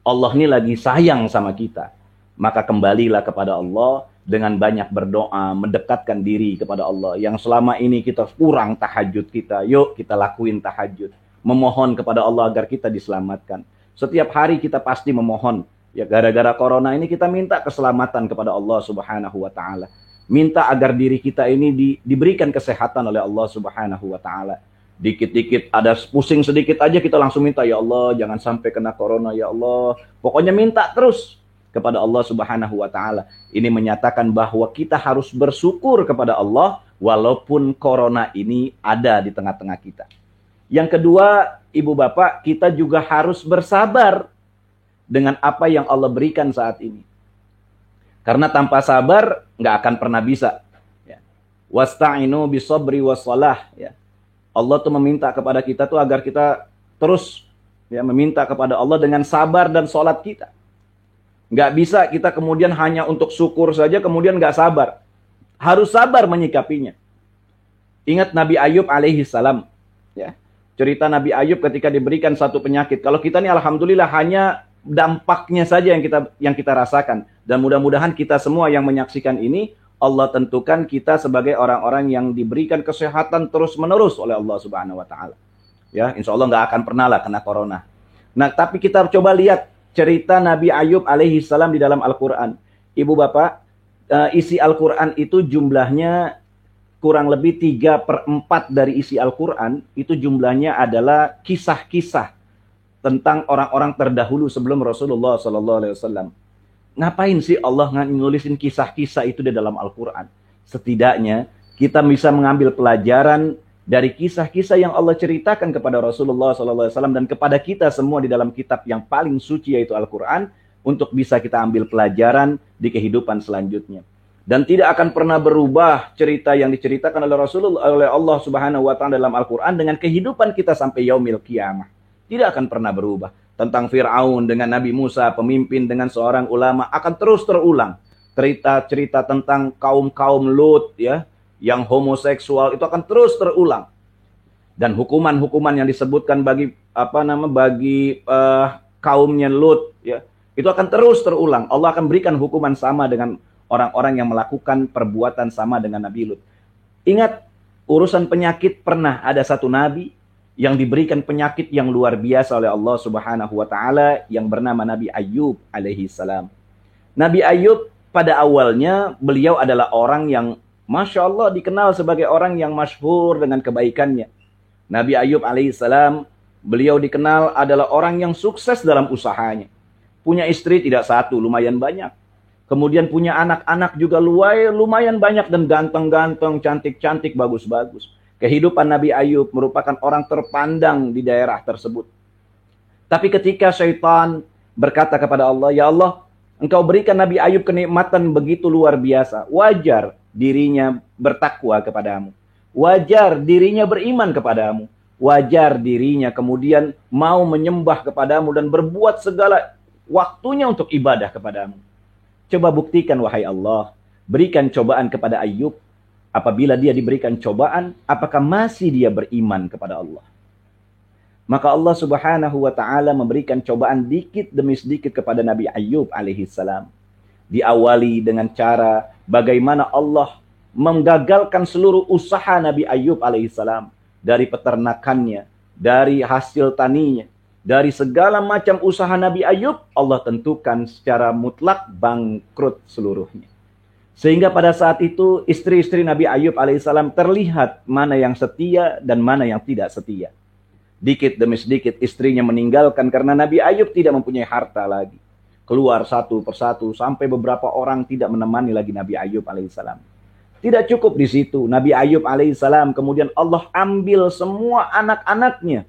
Allah ini lagi sayang sama kita. Maka kembalilah kepada Allah dengan banyak berdoa, mendekatkan diri kepada Allah. Yang selama ini kita kurang tahajud kita, yuk kita lakuin tahajud. Memohon kepada Allah agar kita diselamatkan. Setiap hari kita pasti memohon. Ya gara-gara corona ini kita minta keselamatan kepada Allah Subhanahu wa Ta'ala. Minta agar diri kita ini diberikan kesehatan oleh Allah Subhanahu wa Ta'ala. Dikit-dikit ada pusing sedikit aja kita langsung minta, ya Allah jangan sampai kena corona ya Allah. Pokoknya minta terus kepada Allah Subhanahu wa Ta'ala. Ini menyatakan bahwa kita harus bersyukur kepada Allah walaupun corona ini ada di tengah-tengah kita. Yang kedua, Ibu Bapak, kita juga harus bersabar dengan apa yang Allah berikan saat ini. Karena tanpa sabar nggak akan pernah bisa. Ya. Wasta'inu bisabri wassalah. Ya. Allah tuh meminta kepada kita tuh agar kita terus ya meminta kepada Allah dengan sabar dan sholat kita. Nggak bisa kita kemudian hanya untuk syukur saja kemudian nggak sabar. Harus sabar menyikapinya. Ingat Nabi Ayub alaihi salam. Ya. Cerita Nabi Ayub ketika diberikan satu penyakit. Kalau kita nih alhamdulillah hanya dampaknya saja yang kita rasakan. Dan mudah-mudahan kita semua yang menyaksikan ini, Allah tentukan kita sebagai orang-orang yang diberikan kesehatan terus-menerus oleh Allah Subhanahu wa Ta'ala. Ya, insya Allah nggak akan pernah lah kena corona. Nah, tapi kita coba lihat cerita Nabi Ayub alaihi salam di dalam Al-Quran. Ibu Bapak, isi Al-Quran itu jumlahnya kurang lebih 3/4 dari isi Al-Quran, itu jumlahnya adalah kisah-kisah tentang orang-orang terdahulu sebelum Rasulullah SAW. Ngapain sih Allah nulisin kisah-kisah itu di dalam Al-Quran? Setidaknya kita bisa mengambil pelajaran dari kisah-kisah yang Allah ceritakan kepada Rasulullah SAW dan kepada kita semua di dalam kitab yang paling suci yaitu Al-Quran untuk bisa kita ambil pelajaran di kehidupan selanjutnya. Dan tidak akan pernah berubah cerita yang diceritakan oleh Rasulullah oleh Allah Subhanahu wa Ta'ala dalam Al-Quran dengan kehidupan kita sampai yaumil qiyamah. Tidak akan pernah berubah. Tentang Fir'aun dengan Nabi Musa, pemimpin dengan seorang ulama, akan terus terulang. Cerita-cerita tentang kaum-kaum Lut, ya, yang homoseksual, itu akan terus terulang. Dan hukuman-hukuman yang disebutkan bagi kaumnya Lut, ya, itu akan terus terulang. Allah akan berikan hukuman sama dengan orang-orang yang melakukan perbuatan sama dengan Nabi Lut. Ingat, urusan penyakit pernah ada satu Nabi yang diberikan penyakit yang luar biasa oleh Allah Subhanahu wa Ta'ala yang bernama Nabi Ayub alaihi salam. Nabi Ayub pada awalnya beliau adalah orang yang Masya Allah dikenal sebagai orang yang masyhur dengan kebaikannya. Nabi Ayub alaihi salam beliau dikenal adalah orang yang sukses dalam usahanya. Punya istri tidak satu, lumayan banyak. Kemudian punya anak-anak juga lumayan banyak dan ganteng-ganteng, cantik-cantik, bagus-bagus. Kehidupan Nabi Ayub merupakan orang terpandang di daerah tersebut. Tapi ketika syaitan berkata kepada Allah, ya Allah, Engkau berikan Nabi Ayub kenikmatan begitu luar biasa. Wajar dirinya bertakwa kepadamu. Wajar dirinya beriman kepadamu. Wajar dirinya kemudian mau menyembah kepadamu dan berbuat segala waktunya untuk ibadah kepadamu. Coba buktikan wahai Allah. Berikan cobaan kepada Ayub. Apabila dia diberikan cobaan, apakah masih dia beriman kepada Allah? Maka Allah Subhanahu wa Ta'ala memberikan cobaan dikit demi sedikit kepada Nabi Ayub alaihi salam. Diawali dengan cara bagaimana Allah menggagalkan seluruh usaha Nabi Ayub alaihissalam. Dari peternakannya, dari hasil taninya, dari segala macam usaha Nabi Ayub, Allah tentukan secara mutlak bangkrut seluruhnya. Sehingga pada saat itu istri-istri Nabi Ayub alaihissalam terlihat mana yang setia dan mana yang tidak setia. Dikit demi sedikit istrinya meninggalkan karena Nabi Ayub tidak mempunyai harta lagi. Keluar satu persatu sampai beberapa orang tidak menemani lagi Nabi Ayub alaihissalam. Tidak cukup di situ. Nabi Ayub alaihissalam kemudian Allah ambil semua anak-anaknya.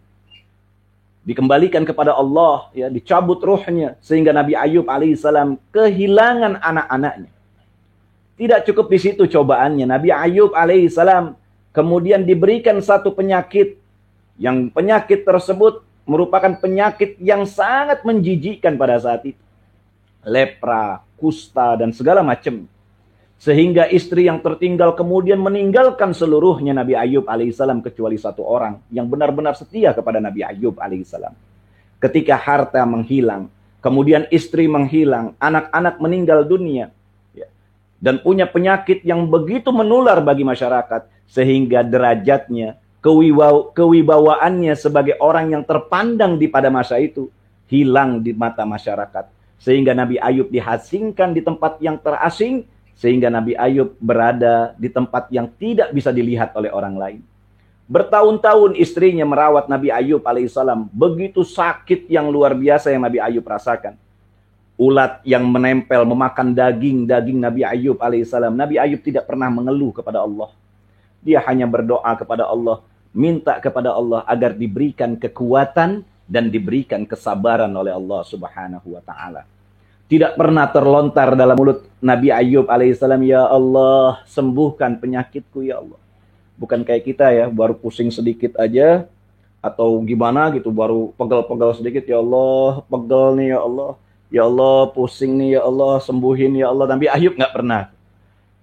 Dikembalikan kepada Allah, ya, dicabut ruhnya sehingga Nabi Ayub alaihissalam kehilangan anak-anaknya. Tidak cukup di situ cobaannya. Nabi Ayub alaihissalam kemudian diberikan satu penyakit. Yang penyakit tersebut merupakan penyakit yang sangat menjijikkan pada saat itu. Lepra, kusta, dan segala macam. Sehingga istri yang tertinggal kemudian meninggalkan seluruhnya Nabi Ayub alaihissalam kecuali satu orang yang benar-benar setia kepada Nabi Ayub alaihissalam. Ketika harta menghilang, kemudian istri menghilang, anak-anak meninggal dunia, dan punya penyakit yang begitu menular bagi masyarakat, sehingga derajatnya, kewibawaannya sebagai orang yang terpandang di pada masa itu hilang di mata masyarakat. Sehingga Nabi Ayub diasingkan di tempat yang terasing, sehingga Nabi Ayub berada di tempat yang tidak bisa dilihat oleh orang lain. Bertahun-tahun istrinya merawat Nabi Ayub alaihissalam. Begitu sakit yang luar biasa yang Nabi Ayub rasakan. Ulat yang menempel, memakan daging Nabi Ayub alaihissalam. Nabi Ayub tidak pernah mengeluh kepada Allah. Dia hanya berdoa kepada Allah, minta kepada Allah agar diberikan kekuatan dan diberikan kesabaran oleh Allah subhanahu wa ta'ala. Tidak pernah terlontar dalam mulut Nabi Ayub alaihissalam, ya Allah, sembuhkan penyakitku ya Allah. Bukan kayak kita ya, baru pusing sedikit aja, atau gimana gitu, baru pegel-pegel sedikit, ya Allah, pegel nih ya Allah. Ya Allah, pusing nih ya Allah, sembuhin ya Allah. Nabi Ayub nggak pernah.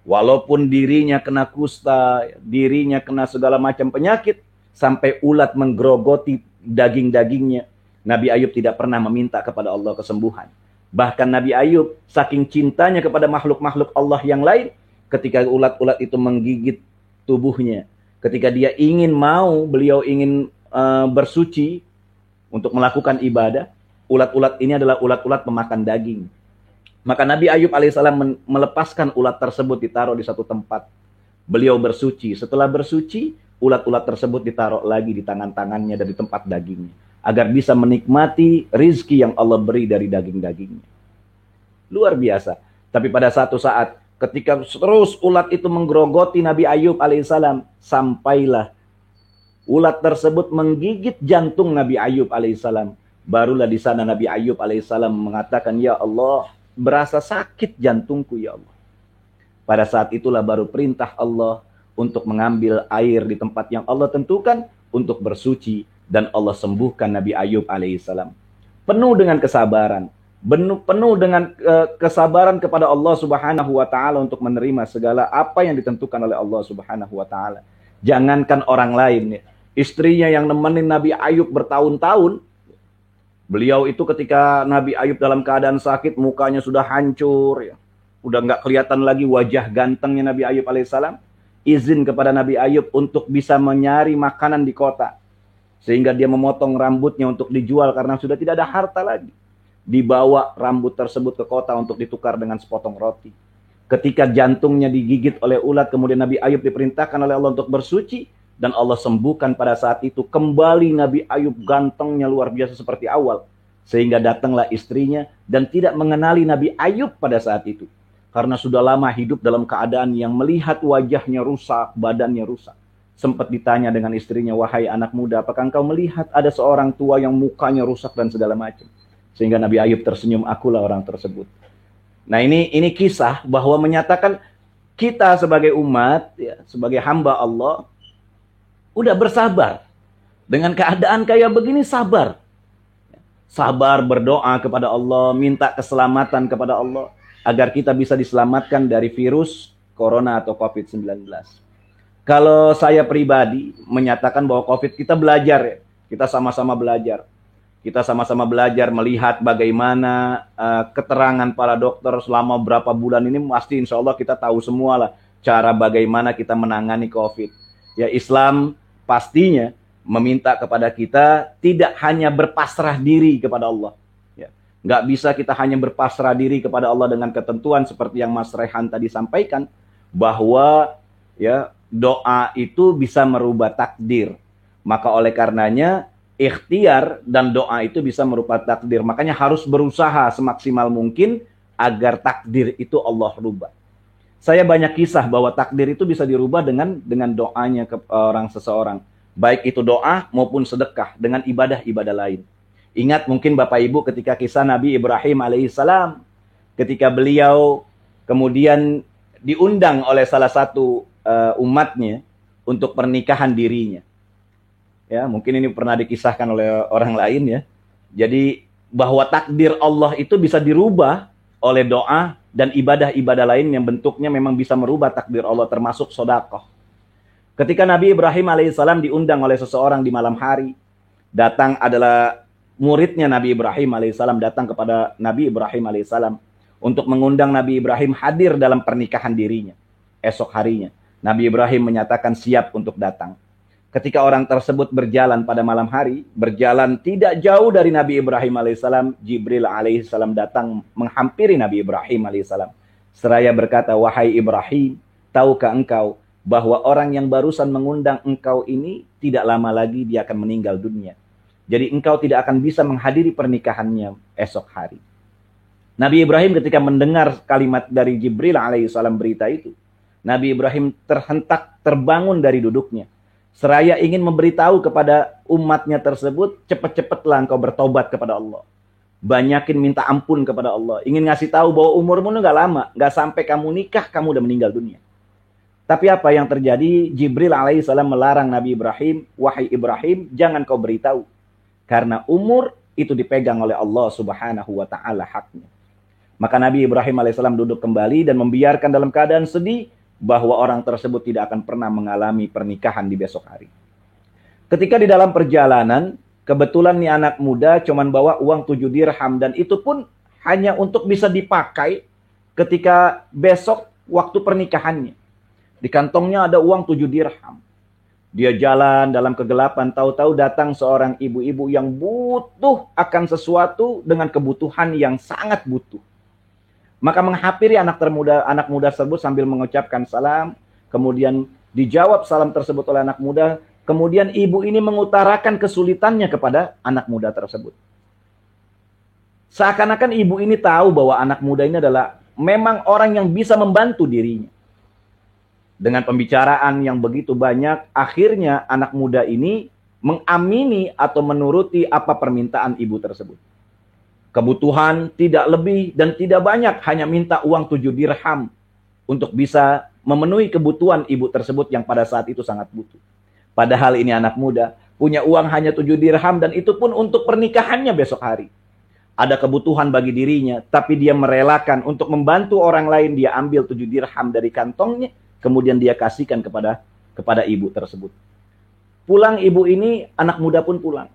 Walaupun dirinya kena kusta, dirinya kena segala macam penyakit, sampai ulat menggerogoti daging-dagingnya, Nabi Ayub tidak pernah meminta kepada Allah kesembuhan. Bahkan Nabi Ayub saking cintanya kepada makhluk-makhluk Allah yang lain, ketika ulat-ulat itu menggigit tubuhnya, ketika dia beliau ingin bersuci untuk melakukan ibadah, ulat-ulat ini adalah ulat-ulat pemakan daging. Maka Nabi Ayub alaihissalam melepaskan ulat tersebut, ditaruh di satu tempat. Beliau bersuci. Setelah bersuci, ulat-ulat tersebut ditaruh lagi di tangan-tangannya dan di tempat dagingnya, agar bisa menikmati rizki yang Allah beri dari daging-dagingnya. Luar biasa. Tapi pada satu saat, ketika terus ulat itu menggerogoti Nabi Ayub alaihissalam, sampailah ulat tersebut menggigit jantung Nabi Ayub alaihissalam. Barulah di sana Nabi Ayub alaihissalam mengatakan, ya Allah, berasa sakit jantungku ya Allah. Pada saat itulah baru perintah Allah untuk mengambil air di tempat yang Allah tentukan untuk bersuci, dan Allah sembuhkan Nabi Ayub alaihissalam. Penuh dengan kesabaran, penuh dengan kesabaran kepada Allah subhanahu wa ta'ala untuk menerima segala apa yang ditentukan oleh Allah subhanahu wa ta'ala. Jangankan orang lain, istrinya yang nemenin Nabi Ayub bertahun-tahun, beliau itu ketika Nabi Ayub dalam keadaan sakit, mukanya sudah hancur, ya, udah nggak kelihatan lagi wajah gantengnya Nabi Ayub alaihissalam, izin kepada Nabi Ayub untuk bisa mencari makanan di kota, sehingga dia memotong rambutnya untuk dijual karena sudah tidak ada harta lagi. Dibawa rambut tersebut ke kota untuk ditukar dengan sepotong roti. Ketika jantungnya digigit oleh ulat, kemudian Nabi Ayub diperintahkan oleh Allah untuk bersuci, dan Allah sembuhkan pada saat itu. Kembali Nabi Ayub gantengnya luar biasa seperti awal. Sehingga datanglah istrinya dan tidak mengenali Nabi Ayub pada saat itu. Karena sudah lama hidup dalam keadaan yang melihat wajahnya rusak, badannya rusak. Sempat ditanya dengan istrinya, wahai anak muda, apakah engkau melihat ada seorang tua yang mukanya rusak dan segala macam? Sehingga Nabi Ayub tersenyum, akulah orang tersebut. Nah ini kisah bahwa menyatakan kita sebagai umat, ya, sebagai hamba Allah, udah bersabar. Dengan keadaan kayak begini, sabar. Sabar berdoa kepada Allah, minta keselamatan kepada Allah, agar kita bisa diselamatkan dari virus corona atau COVID-19. Kalau saya pribadi menyatakan bahwa COVID, kita belajar ya. Kita sama-sama belajar. Kita sama-sama belajar melihat bagaimana keterangan para dokter selama berapa bulan ini, pasti insya Allah kita tahu semua lah cara bagaimana kita menangani COVID. Ya, Islam pastinya meminta kepada kita tidak hanya berpasrah diri kepada Allah. Ya, nggak bisa kita hanya berpasrah diri kepada Allah dengan ketentuan seperti yang Mas Rehan tadi sampaikan, bahwa ya doa itu bisa merubah takdir. Maka oleh karenanya ikhtiar dan doa itu bisa merubah takdir. Makanya harus berusaha semaksimal mungkin agar takdir itu Allah rubah. Saya banyak kisah bahwa takdir itu bisa dirubah dengan doanya ke orang seseorang. Baik itu doa maupun sedekah dengan ibadah-ibadah lain. Ingat mungkin Bapak Ibu ketika kisah Nabi Ibrahim alaihissalam. Ketika beliau kemudian diundang oleh salah satu umatnya untuk pernikahan dirinya. Ya, mungkin ini pernah dikisahkan oleh orang lain ya. Jadi bahwa takdir Allah itu bisa dirubah oleh doa dan ibadah-ibadah lain yang bentuknya memang bisa merubah takdir Allah, termasuk sedekah. Ketika Nabi Ibrahim alaihissalam diundang oleh seseorang di malam hari, datang adalah muridnya Nabi Ibrahim alaihissalam, datang kepada Nabi Ibrahim alaihissalam untuk mengundang Nabi Ibrahim hadir dalam pernikahan dirinya. Esok harinya, Nabi Ibrahim menyatakan siap untuk datang. Ketika orang tersebut berjalan pada malam hari, berjalan tidak jauh dari Nabi Ibrahim alaihissalam, Jibril alaihissalam datang menghampiri Nabi Ibrahim alaihissalam. Seraya berkata, wahai Ibrahim, tahukah engkau bahwa orang yang barusan mengundang engkau ini tidak lama lagi dia akan meninggal dunia. Jadi engkau tidak akan bisa menghadiri pernikahannya esok hari. Nabi Ibrahim ketika mendengar kalimat dari Jibril alaihissalam berita itu, Nabi Ibrahim terhentak terbangun dari duduknya. Seraya ingin memberitahu kepada umatnya tersebut, cepat-cepatlah engkau bertobat kepada Allah. Banyakin minta ampun kepada Allah. Ingin ngasih tahu bahwa umurmu nggak lama, nggak sampai kamu nikah, kamu udah meninggal dunia. Tapi apa yang terjadi? Jibril alaihissalam melarang Nabi Ibrahim, wahai Ibrahim, jangan kau beritahu. Karena umur itu dipegang oleh Allah subhanahu wa ta'ala haknya. Maka Nabi Ibrahim alaihissalam duduk kembali dan membiarkan dalam keadaan sedih bahwa orang tersebut tidak akan pernah mengalami pernikahan di besok hari. Ketika di dalam perjalanan, kebetulan nih anak muda cuman bawa uang 7 dirham dan itu pun hanya untuk bisa dipakai ketika besok waktu pernikahannya. Di kantongnya ada uang 7 dirham. Dia jalan dalam kegelapan, tahu-tahu datang seorang ibu-ibu yang butuh akan sesuatu dengan kebutuhan yang sangat butuh. Maka menghampiri anak muda tersebut sambil mengucapkan salam, kemudian dijawab salam tersebut oleh anak muda, kemudian ibu ini mengutarakan kesulitannya kepada anak muda tersebut. Seakan-akan ibu ini tahu bahwa anak muda ini adalah memang orang yang bisa membantu dirinya. Dengan pembicaraan yang begitu banyak, akhirnya anak muda ini mengamini atau menuruti apa permintaan ibu tersebut. Kebutuhan tidak lebih dan tidak banyak, hanya minta uang 7 dirham untuk bisa memenuhi kebutuhan ibu tersebut yang pada saat itu sangat butuh. Padahal ini anak muda, punya uang hanya 7 dirham dan itu pun untuk pernikahannya besok hari. Ada kebutuhan bagi dirinya, tapi dia merelakan untuk membantu orang lain, dia ambil 7 dirham dari kantongnya, kemudian dia kasihkan kepada ibu tersebut. Pulang ibu ini, anak muda pun pulang.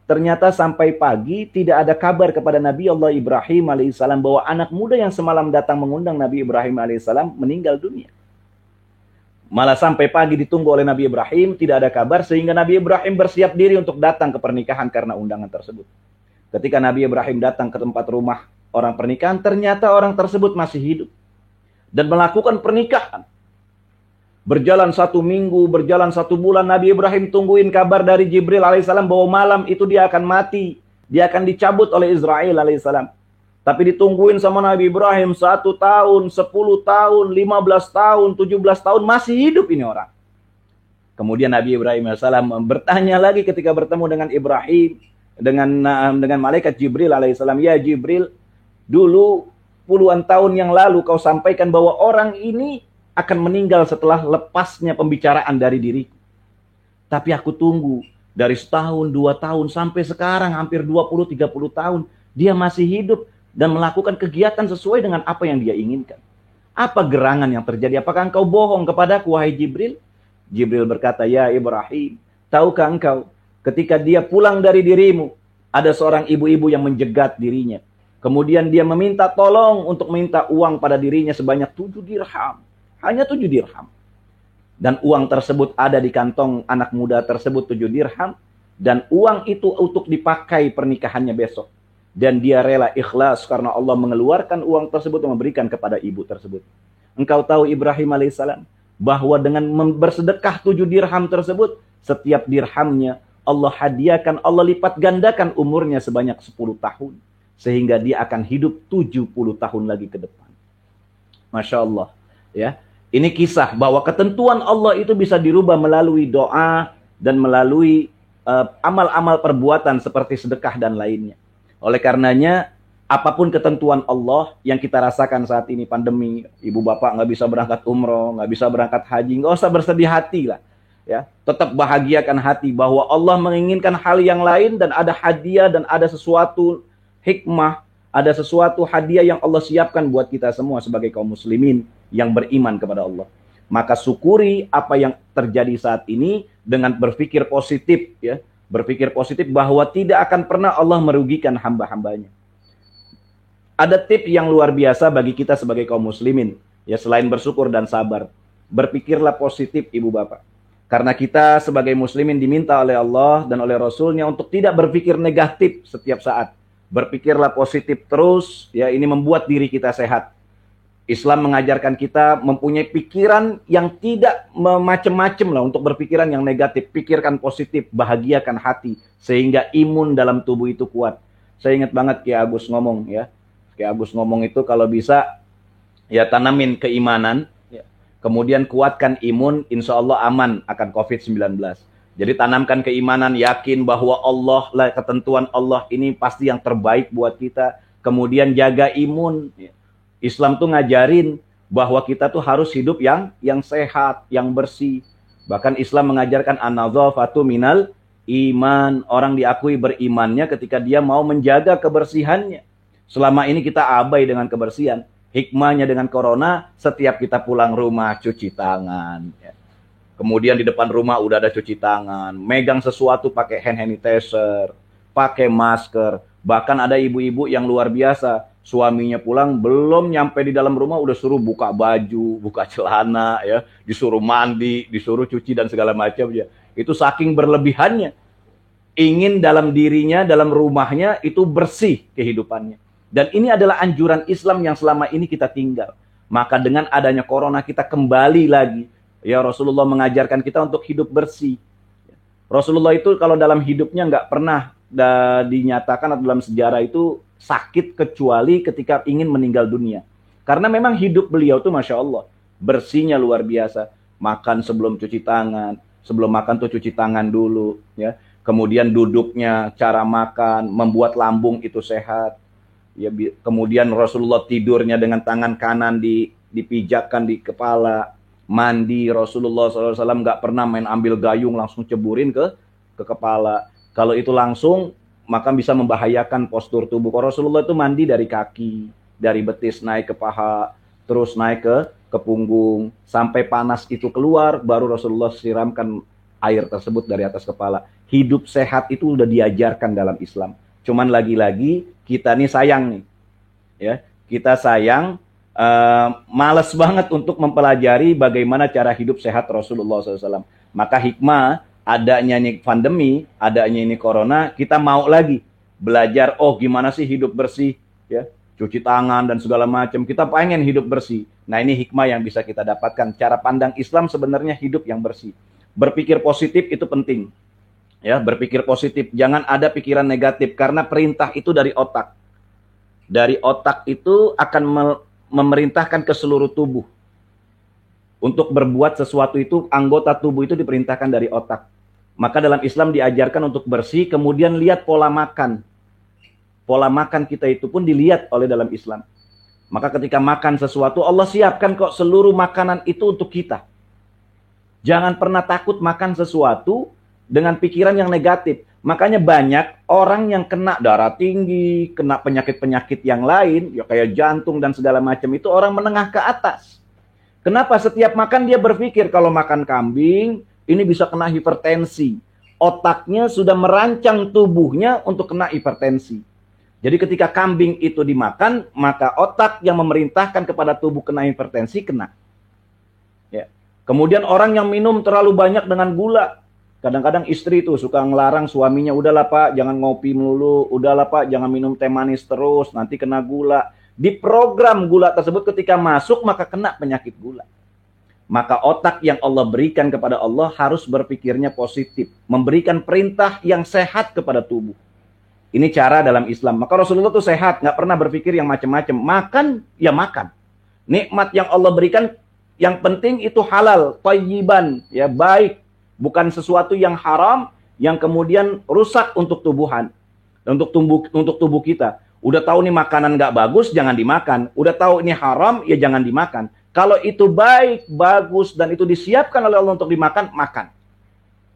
Ternyata sampai pagi tidak ada kabar kepada Nabi Allah Ibrahim alaihissalam bahwa anak muda yang semalam datang mengundang Nabi Ibrahim alaihissalam meninggal dunia. Malah sampai pagi ditunggu oleh Nabi Ibrahim, tidak ada kabar sehingga Nabi Ibrahim bersiap diri untuk datang ke pernikahan karena undangan tersebut. Ketika Nabi Ibrahim datang ke tempat rumah orang pernikahan, ternyata orang tersebut masih hidup dan melakukan pernikahan. Berjalan 1 minggu, berjalan 1 bulan, Nabi Ibrahim tungguin kabar dari Jibril alaihissalam bahwa malam itu dia akan mati. Dia akan dicabut oleh Israel alaihissalam. Tapi ditungguin sama Nabi Ibrahim 1 tahun, 10 tahun, 15 tahun, 17 tahun, masih hidup ini orang. Kemudian Nabi Ibrahim alaihissalam bertanya lagi ketika bertemu dengan Ibrahim, dengan malaikat Jibril alaihissalam, ya Jibril, dulu puluhan tahun yang lalu kau sampaikan bahwa orang ini akan meninggal setelah lepasnya pembicaraan dari diriku. Tapi aku tunggu dari 1 tahun, 2 tahun, sampai sekarang hampir 20-30 tahun. Dia masih hidup dan melakukan kegiatan sesuai dengan apa yang dia inginkan. Apa gerangan yang terjadi? Apakah engkau bohong kepadaku, wahai Jibril? Jibril berkata, ya Ibrahim, tahukah engkau ketika dia pulang dari dirimu, ada seorang ibu-ibu yang menjegat dirinya. Kemudian dia meminta tolong untuk minta uang pada dirinya sebanyak 7 dirham. hanya 7 dirham. Dan uang tersebut ada di kantong anak muda tersebut 7 dirham. Dan uang itu untuk dipakai pernikahannya besok. Dan dia rela ikhlas karena Allah mengeluarkan uang tersebut dan memberikan kepada ibu tersebut. Engkau tahu Ibrahim alaihissalam bahwa dengan bersedekah 7 dirham tersebut, setiap dirhamnya Allah hadiahkan, Allah lipat gandakan umurnya sebanyak 10 tahun. Sehingga dia akan hidup 70 tahun lagi ke depan. Masya Allah. Ya. Ini kisah bahwa ketentuan Allah itu bisa dirubah melalui doa dan melalui amal-amal perbuatan seperti sedekah dan lainnya. Oleh karenanya, apapun ketentuan Allah yang kita rasakan saat ini pandemi, ibu bapak nggak bisa berangkat umroh, nggak bisa berangkat haji, nggak usah bersedih hati lah. Ya, tetap bahagiakan hati bahwa Allah menginginkan hal yang lain dan ada hadiah dan ada sesuatu hikmah, ada sesuatu hadiah yang Allah siapkan buat kita semua sebagai kaum muslimin yang beriman kepada Allah. Maka syukuri apa yang terjadi saat ini dengan berpikir positif, ya, berpikir positif bahwa tidak akan pernah Allah merugikan hamba-hambanya. Ada tip yang luar biasa bagi kita sebagai kaum muslimin, ya, selain bersyukur dan sabar, berpikirlah positif ibu bapak. Karena kita sebagai muslimin diminta oleh Allah dan oleh Rasulnya untuk tidak berpikir negatif setiap saat. Berpikirlah positif terus, ya, ini membuat diri kita sehat. Islam mengajarkan kita mempunyai pikiran yang tidak macam-macam lah untuk berpikiran yang negatif. Pikirkan positif, bahagiakan hati sehingga imun dalam tubuh itu kuat. Saya ingat banget Kiai Agus ngomong, ya. Kiai Agus ngomong itu kalau bisa ya tanamin keimanan, ya. Kemudian kuatkan imun, insya Allah aman akan COVID-19. Jadi tanamkan keimanan, yakin bahwa Allah lah, ketentuan Allah ini pasti yang terbaik buat kita. Kemudian jaga imun, ya. Islam tuh ngajarin bahwa kita tuh harus hidup yang sehat, yang bersih. Bahkan Islam mengajarkan an-nadzafatu minal iman. Orang diakui berimannya ketika dia mau menjaga kebersihannya. Selama ini kita abai dengan kebersihan. Hikmahnya dengan corona, setiap kita pulang rumah cuci tangan. Ya. Kemudian di depan rumah udah ada cuci tangan. Megang sesuatu pakai hand sanitizer, pakai masker. Bahkan ada ibu-ibu yang luar biasa. Suaminya pulang belum nyampe di dalam rumah udah suruh buka baju, buka celana, ya, disuruh mandi, disuruh cuci dan segala macam, ya. Itu saking berlebihannya. Ingin dalam dirinya, dalam rumahnya itu bersih kehidupannya. Dan ini adalah anjuran Islam yang selama ini kita tinggal. Maka dengan adanya corona kita kembali lagi. Ya, Rasulullah mengajarkan kita untuk hidup bersih. Rasulullah itu kalau dalam hidupnya nggak pernah dinyatakan atau dalam sejarah itu sakit kecuali ketika ingin meninggal dunia. Karena memang hidup beliau tuh Masya Allah, bersihnya luar biasa. Makan sebelum cuci tangan, sebelum makan tuh cuci tangan dulu, ya. Kemudian duduknya, cara makan, membuat lambung itu sehat. Ya, kemudian Rasulullah tidurnya dengan tangan kanan dipijakkan di kepala. Mandi, Rasulullah SAW nggak pernah main ambil gayung langsung ceburin ke kepala. Kalau itu langsung maka bisa membahayakan postur tubuh. Kalau Rasulullah itu mandi dari kaki, dari betis naik ke paha, terus naik ke punggung, sampai panas itu keluar, baru Rasulullah siramkan air tersebut dari atas kepala. Hidup sehat itu udah diajarkan dalam Islam. Cuman lagi-lagi kita nih sayang nih, ya, kita sayang, malas banget untuk mempelajari bagaimana cara hidup sehat Rasulullah SAW. Maka hikmah adanya ini pandemi, adanya ini corona, kita mau lagi belajar, oh gimana sih hidup bersih, ya, cuci tangan dan segala macam. Kita pengen hidup bersih. Nah, ini hikmah yang bisa kita dapatkan. Cara pandang Islam sebenarnya hidup yang bersih. Berpikir positif itu penting. Ya, berpikir positif, jangan ada pikiran negatif karena perintah itu dari otak. Dari otak itu akan memerintahkan ke seluruh tubuh. Untuk berbuat sesuatu itu, anggota tubuh itu diperintahkan dari otak. Maka dalam Islam diajarkan untuk bersih, kemudian lihat pola makan. Pola makan kita itu pun dilihat oleh dalam Islam. Maka ketika makan sesuatu, Allah siapkan kok seluruh makanan itu untuk kita. Jangan pernah takut makan sesuatu dengan pikiran yang negatif. Makanya banyak orang yang kena darah tinggi, kena penyakit-penyakit yang lain, ya kayak jantung dan segala macam, itu orang menengah ke atas. Kenapa? Setiap makan dia berpikir kalau makan kambing, ini bisa kena hipertensi. Otaknya sudah merancang tubuhnya untuk kena hipertensi. Jadi ketika kambing itu dimakan, maka otak yang memerintahkan kepada tubuh kena hipertensi kena. Kemudian orang yang minum terlalu banyak dengan gula. Kadang-kadang istri tuh suka ngelarang suaminya, udahlah Pak, jangan ngopi melulu, udahlah Pak, jangan minum teh manis terus, nanti kena gula. Diprogram gula tersebut ketika masuk maka kena penyakit gula. Maka otak yang Allah berikan kepada Allah harus berpikirnya positif, memberikan perintah yang sehat kepada tubuh. Ini cara dalam Islam. Maka Rasulullah tuh sehat, nggak pernah berpikir yang macam-macam. Makan, ya makan. Nikmat yang Allah berikan, yang penting itu halal, thayyiban, ya baik. Bukan sesuatu yang haram, yang kemudian rusak untuk tubuhan, untuk tubuh kita. Udah tahu nih makanan nggak bagus, jangan dimakan. Udah tahu ini haram, ya jangan dimakan. Kalau itu baik, bagus, dan itu disiapkan oleh Allah untuk dimakan, makan.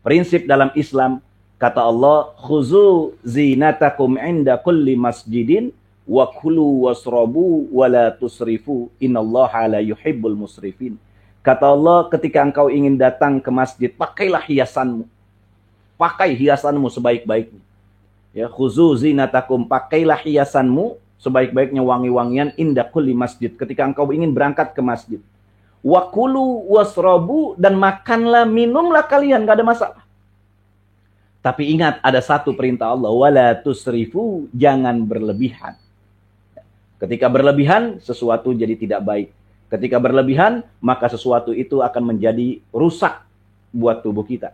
Prinsip dalam Islam, kata Allah, khuzu zinatakum inda kulli masjidin, wa kulu wasrabu, wa la tusrifu, innallaha la yuhibbul musrifin. Kata Allah, ketika engkau ingin datang ke masjid, pakailah hiasanmu. Pakai hiasanmu sebaik-baiknya. Ya, khuzu zinatakum, pakailah hiasanmu sebaik-baiknya, wangi-wangian inda kulli masjid. Ketika engkau ingin berangkat ke masjid. Wa kulu wasrabu, dan makanlah, minumlah kalian, gak ada masalah. Tapi ingat, ada satu perintah Allah, wala tusrifu, jangan berlebihan. Ketika berlebihan, sesuatu jadi tidak baik. Ketika berlebihan, maka sesuatu itu akan menjadi rusak buat tubuh kita.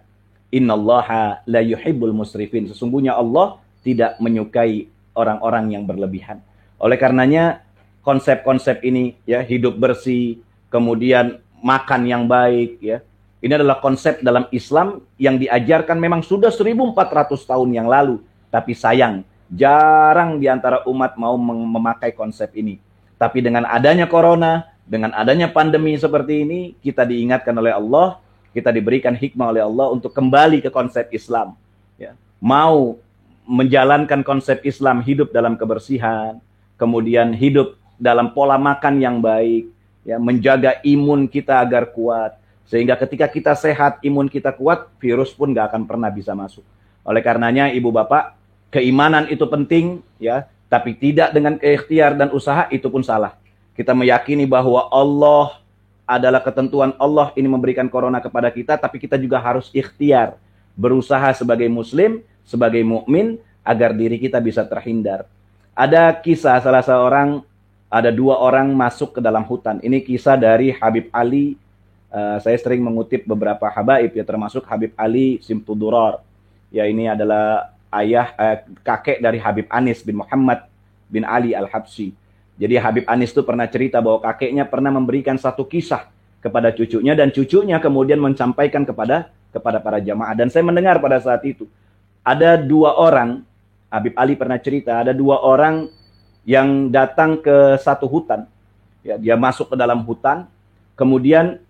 Innallaha la yuhibbul musrifin. Sesungguhnya Allah tidak menyukai orang-orang yang berlebihan. Oleh karenanya, konsep-konsep ini, ya, hidup bersih, kemudian makan yang baik, ya, ini adalah konsep dalam Islam yang diajarkan memang sudah 1400 tahun yang lalu. Tapi sayang, jarang di antara umat mau memakai konsep ini. Tapi dengan adanya corona, dengan adanya pandemi seperti ini, kita diingatkan oleh Allah, kita diberikan hikmah oleh Allah untuk kembali ke konsep Islam. Ya. Mau menjalankan konsep Islam, hidup dalam kebersihan, kemudian hidup dalam pola makan yang baik, ya, menjaga imun kita agar kuat. Sehingga ketika kita sehat, imun kita kuat, virus pun gak akan pernah bisa masuk. Oleh karenanya, ibu bapak, keimanan itu penting, ya, tapi tidak dengan ikhtiar dan usaha, itu pun salah. Kita meyakini bahwa Allah adalah ketentuan Allah ini memberikan corona kepada kita, tapi kita juga harus ikhtiar, berusaha sebagai muslim, sebagai mukmin, agar diri kita bisa terhindar. Ada kisah ada 2 orang masuk ke dalam hutan. Ini kisah dari Habib Ali. Saya sering mengutip beberapa habaib, ya, termasuk Habib Ali Simtudurar. Ya, ini adalah kakek dari Habib Anis bin Muhammad bin Ali Al-Habsyi. Jadi Habib Anis itu pernah cerita bahwa kakeknya pernah memberikan satu kisah kepada cucunya, dan cucunya kemudian menyampaikan kepada para jamaah. Dan saya mendengar pada saat itu ada 2 orang, Habib Ali pernah cerita, ada 2 orang yang datang ke satu hutan. Ya, dia masuk ke dalam hutan, kemudian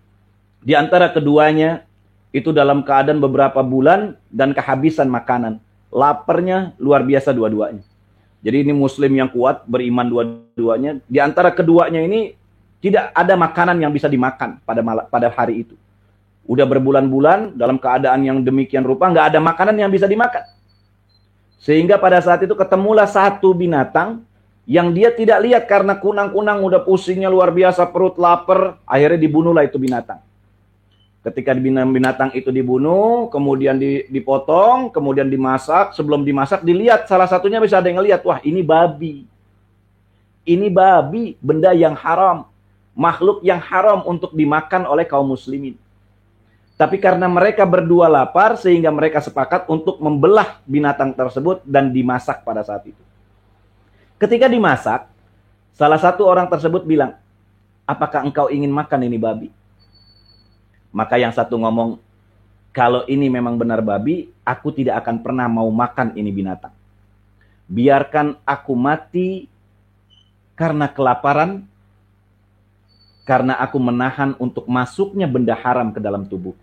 di antara keduanya itu dalam keadaan beberapa bulan dan kehabisan makanan. Laparnya luar biasa dua-duanya. Jadi ini muslim yang kuat, beriman dua-duanya. Di antara keduanya ini tidak ada makanan yang bisa dimakan pada hari itu. Udah berbulan-bulan dalam keadaan yang demikian rupa, nggak ada makanan yang bisa dimakan. Sehingga pada saat itu ketemulah satu binatang yang dia tidak lihat karena kunang-kunang udah pusingnya luar biasa, perut lapar, akhirnya dibunuhlah itu binatang. Ketika binatang itu dibunuh, kemudian dipotong, kemudian dimasak. Sebelum dimasak, dilihat salah satunya bisa ada yang ngelihat, wah ini babi. Ini babi, benda yang haram. Makhluk yang haram untuk dimakan oleh kaum muslimin. Tapi karena mereka berdua lapar, sehingga mereka sepakat untuk membelah binatang tersebut dan dimasak pada saat itu. Ketika dimasak, salah satu orang tersebut bilang, apakah engkau ingin makan ini babi? Maka yang satu ngomong, kalau ini memang benar babi, aku tidak akan pernah mau makan ini binatang. Biarkan aku mati karena kelaparan, karena aku menahan untuk masuknya benda haram ke dalam tubuh.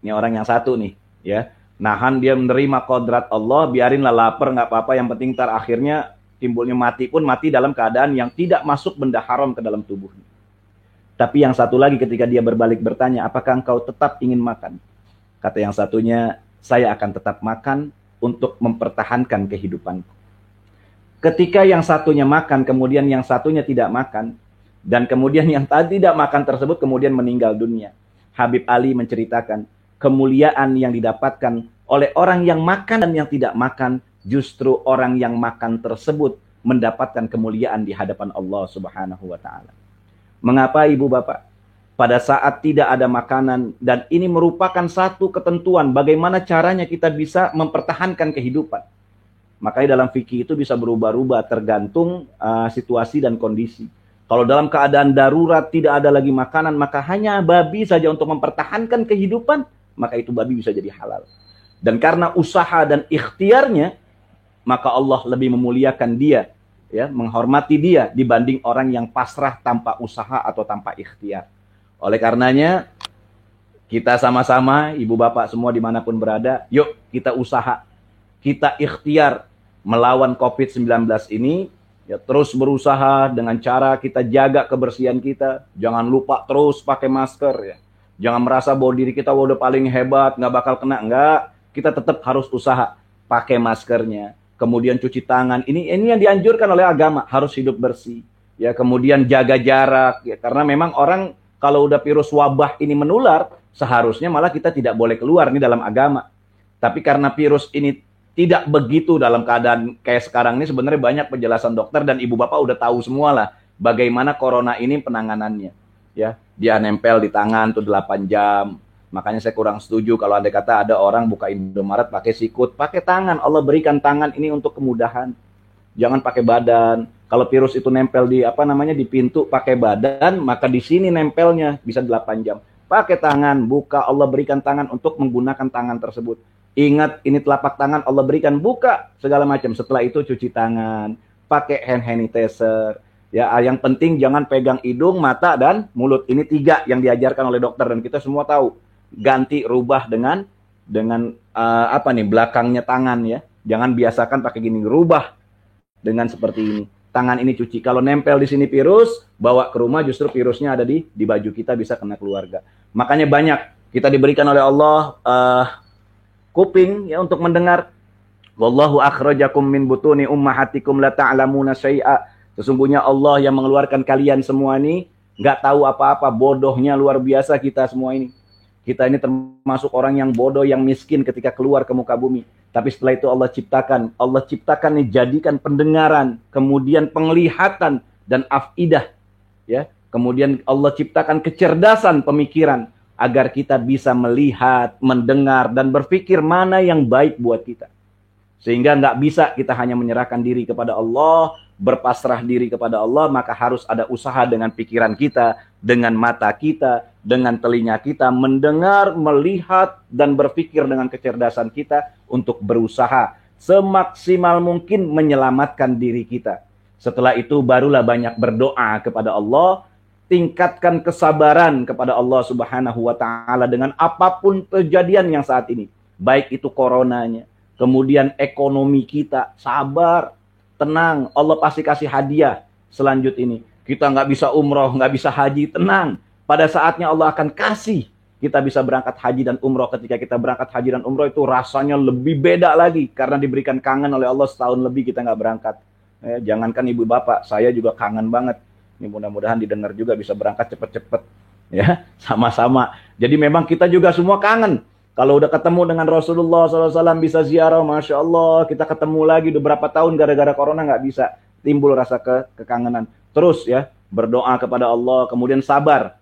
Ini orang yang satu nih, ya, nahan, dia menerima kodrat Allah, biarinlah lapar, nggak apa-apa, yang penting ntar akhirnya timbulnya mati pun mati dalam keadaan yang tidak masuk benda haram ke dalam tubuhnya. Tapi yang satu lagi ketika dia berbalik bertanya, apakah engkau tetap ingin makan? Kata yang satunya, saya akan tetap makan untuk mempertahankan kehidupanku. Ketika yang satunya makan, kemudian yang satunya tidak makan, dan kemudian yang tadi tidak makan tersebut kemudian meninggal dunia. Habib Ali menceritakan kemuliaan yang didapatkan oleh orang yang makan dan yang tidak makan, justru orang yang makan tersebut mendapatkan kemuliaan di hadapan Allah Subhanahu wa taala. Mengapa Ibu Bapak? Pada saat tidak ada makanan, dan ini merupakan satu ketentuan bagaimana caranya kita bisa mempertahankan kehidupan. Makanya dalam fikih itu bisa berubah-ubah tergantung situasi dan kondisi. Kalau dalam keadaan darurat tidak ada lagi makanan, maka hanya babi saja untuk mempertahankan kehidupan, maka itu babi bisa jadi halal. Dan karena usaha dan ikhtiarnya, maka Allah lebih memuliakan dia, ya, menghormati dia dibanding orang yang pasrah tanpa usaha atau tanpa ikhtiar. Oleh karenanya, kita sama-sama, ibu bapak semua dimanapun berada, yuk kita usaha, kita ikhtiar melawan COVID-19 ini, ya, terus berusaha dengan cara kita jaga kebersihan kita, jangan lupa terus pakai masker, ya. Jangan merasa bahwa diri kita udah paling hebat, nggak bakal kena, enggak. Kita tetap harus usaha, pakai maskernya, kemudian cuci tangan, ini yang dianjurkan oleh agama, harus hidup bersih, ya, kemudian jaga jarak, ya, karena memang orang kalau udah virus wabah ini menular, seharusnya malah kita tidak boleh keluar nih dalam agama. Tapi karena virus ini tidak begitu dalam keadaan kayak sekarang ini, sebenarnya banyak penjelasan dokter dan ibu bapak udah tahu semua lah bagaimana corona ini penanganannya. Ya, dia nempel di tangan tuh 8 jam. Makanya saya kurang setuju kalau andai kata ada orang buka Indomaret pakai sikut, pakai tangan. Allah berikan tangan ini untuk kemudahan. Jangan pakai badan. Kalau virus itu nempel di di pintu pakai badan, maka di sini nempelnya bisa 8 jam. Pakai tangan, buka, Allah berikan tangan untuk menggunakan tangan tersebut. Ingat, ini telapak tangan Allah berikan, buka segala macam. Setelah itu cuci tangan, pakai hand sanitizer. Ya, yang penting jangan pegang hidung, mata dan mulut. Ini 3 yang diajarkan oleh dokter dan kita semua tahu. Ganti, rubah dengan belakangnya tangan, ya. Jangan biasakan pakai gini, rubah dengan seperti ini. Tangan ini cuci. Kalau nempel di sini virus, bawa ke rumah, justru virusnya ada di baju kita, bisa kena keluarga. Makanya banyak kita diberikan oleh Allah kuping, ya, untuk mendengar. Wallahu akhrajakum min butuni ummahatikum la ta'lamuna syai'a. Sesungguhnya Allah yang mengeluarkan kalian semua ini, nggak tahu apa-apa, bodohnya luar biasa kita semua ini. Kita ini termasuk orang yang bodoh, yang miskin ketika keluar ke muka bumi. Tapi setelah itu Allah ciptakan nih, jadikan pendengaran, kemudian penglihatan dan afidah, ya. Kemudian Allah ciptakan kecerdasan pemikiran agar kita bisa melihat, mendengar dan berpikir mana yang baik buat kita. Sehingga nggak bisa kita hanya menyerahkan diri kepada Allah, berpasrah diri kepada Allah, maka harus ada usaha dengan pikiran kita, dengan mata kita, dengan telinga kita, mendengar, melihat, dan berpikir dengan kecerdasan kita untuk berusaha semaksimal mungkin menyelamatkan diri kita. Setelah itu barulah banyak berdoa kepada Allah, tingkatkan kesabaran kepada Allah Subhanahu wa taala dengan apapun kejadian yang saat ini, baik itu coronanya, kemudian ekonomi kita, sabar, tenang, Allah pasti kasih hadiah selanjut ini. Kita nggak bisa umroh, nggak bisa haji, tenang. Pada saatnya Allah akan kasih kita bisa berangkat haji dan umroh. Ketika kita berangkat haji dan umroh itu rasanya lebih beda lagi. Karena diberikan kangen oleh Allah, setahun lebih kita nggak berangkat. Jangankan ibu bapak, saya juga kangen banget. Ini mudah-mudahan didengar juga bisa berangkat cepet-cepet. Ya, sama-sama. Jadi memang kita juga semua kangen. Kalau udah ketemu dengan Rasulullah SAW bisa ziarah, Masya Allah. Kita ketemu lagi udah berapa tahun gara-gara corona nggak bisa. Timbul rasa kekangenan. Terus ya, berdoa kepada Allah, kemudian sabar.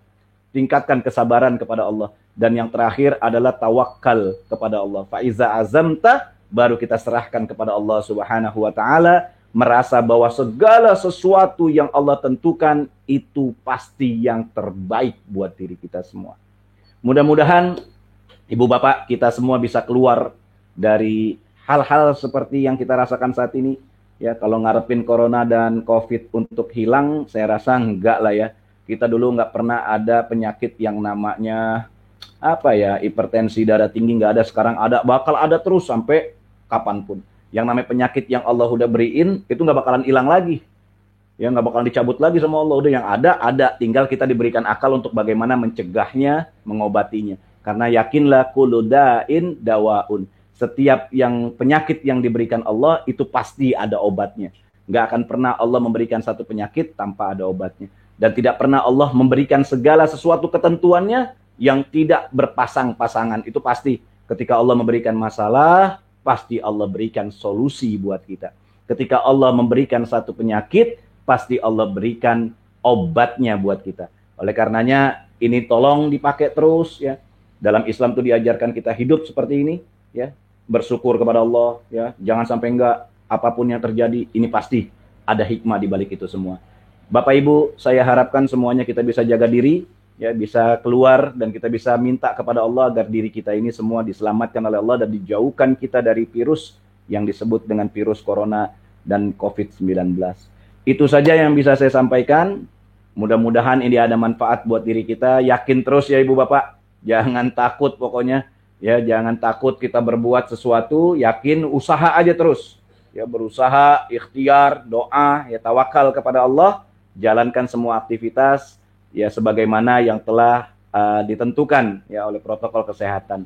Tingkatkan kesabaran kepada Allah. Dan yang terakhir adalah tawakal kepada Allah. Fa'iza azamta, baru kita serahkan kepada Allah Subhanahu wa ta'ala. Merasa bahwa segala sesuatu yang Allah tentukan itu pasti yang terbaik buat diri kita semua. Mudah-mudahan ibu bapak kita semua bisa keluar dari hal-hal seperti yang kita rasakan saat ini. Ya, kalau ngarepin corona dan COVID untuk hilang, saya rasa enggak lah ya. Kita dulu nggak pernah ada penyakit yang namanya hipertensi darah tinggi, nggak ada. Sekarang ada, bakal ada terus sampai kapanpun. Yang namanya penyakit yang Allah udah beriin itu nggak bakalan hilang lagi, ya, nggak bakalan dicabut lagi sama Allah. Udah yang ada, tinggal kita diberikan akal untuk bagaimana mencegahnya, mengobatinya. Karena yakinlah kullu da'in dawaun. Setiap yang penyakit yang diberikan Allah itu pasti ada obatnya. Nggak akan pernah Allah memberikan satu penyakit tanpa ada obatnya. Dan tidak pernah Allah memberikan segala sesuatu ketentuannya yang tidak berpasang-pasangan. Itu pasti ketika Allah memberikan masalah, pasti Allah berikan solusi buat kita. Ketika Allah memberikan satu penyakit, pasti Allah berikan obatnya buat kita. Oleh karenanya ini tolong dipakai terus ya. Dalam Islam itu diajarkan kita hidup seperti ini ya, bersyukur kepada Allah ya. Jangan sampai enggak, apapun yang terjadi ini pasti ada hikmah di balik itu semua. Bapak Ibu, saya harapkan semuanya kita bisa jaga diri ya, bisa keluar dan kita bisa minta kepada Allah agar diri kita ini semua diselamatkan oleh Allah dan dijauhkan kita dari virus yang disebut dengan virus corona dan COVID-19. Itu saja yang bisa saya sampaikan. Mudah-mudahan ini ada manfaat buat diri kita. Yakin terus ya Ibu Bapak. Jangan takut pokoknya. Ya, jangan takut kita berbuat sesuatu. Yakin, usaha aja terus. Ya, berusaha, ikhtiar, doa, ya tawakal kepada Allah. Jalankan semua aktivitas ya sebagaimana yang telah ditentukan ya oleh protokol kesehatan.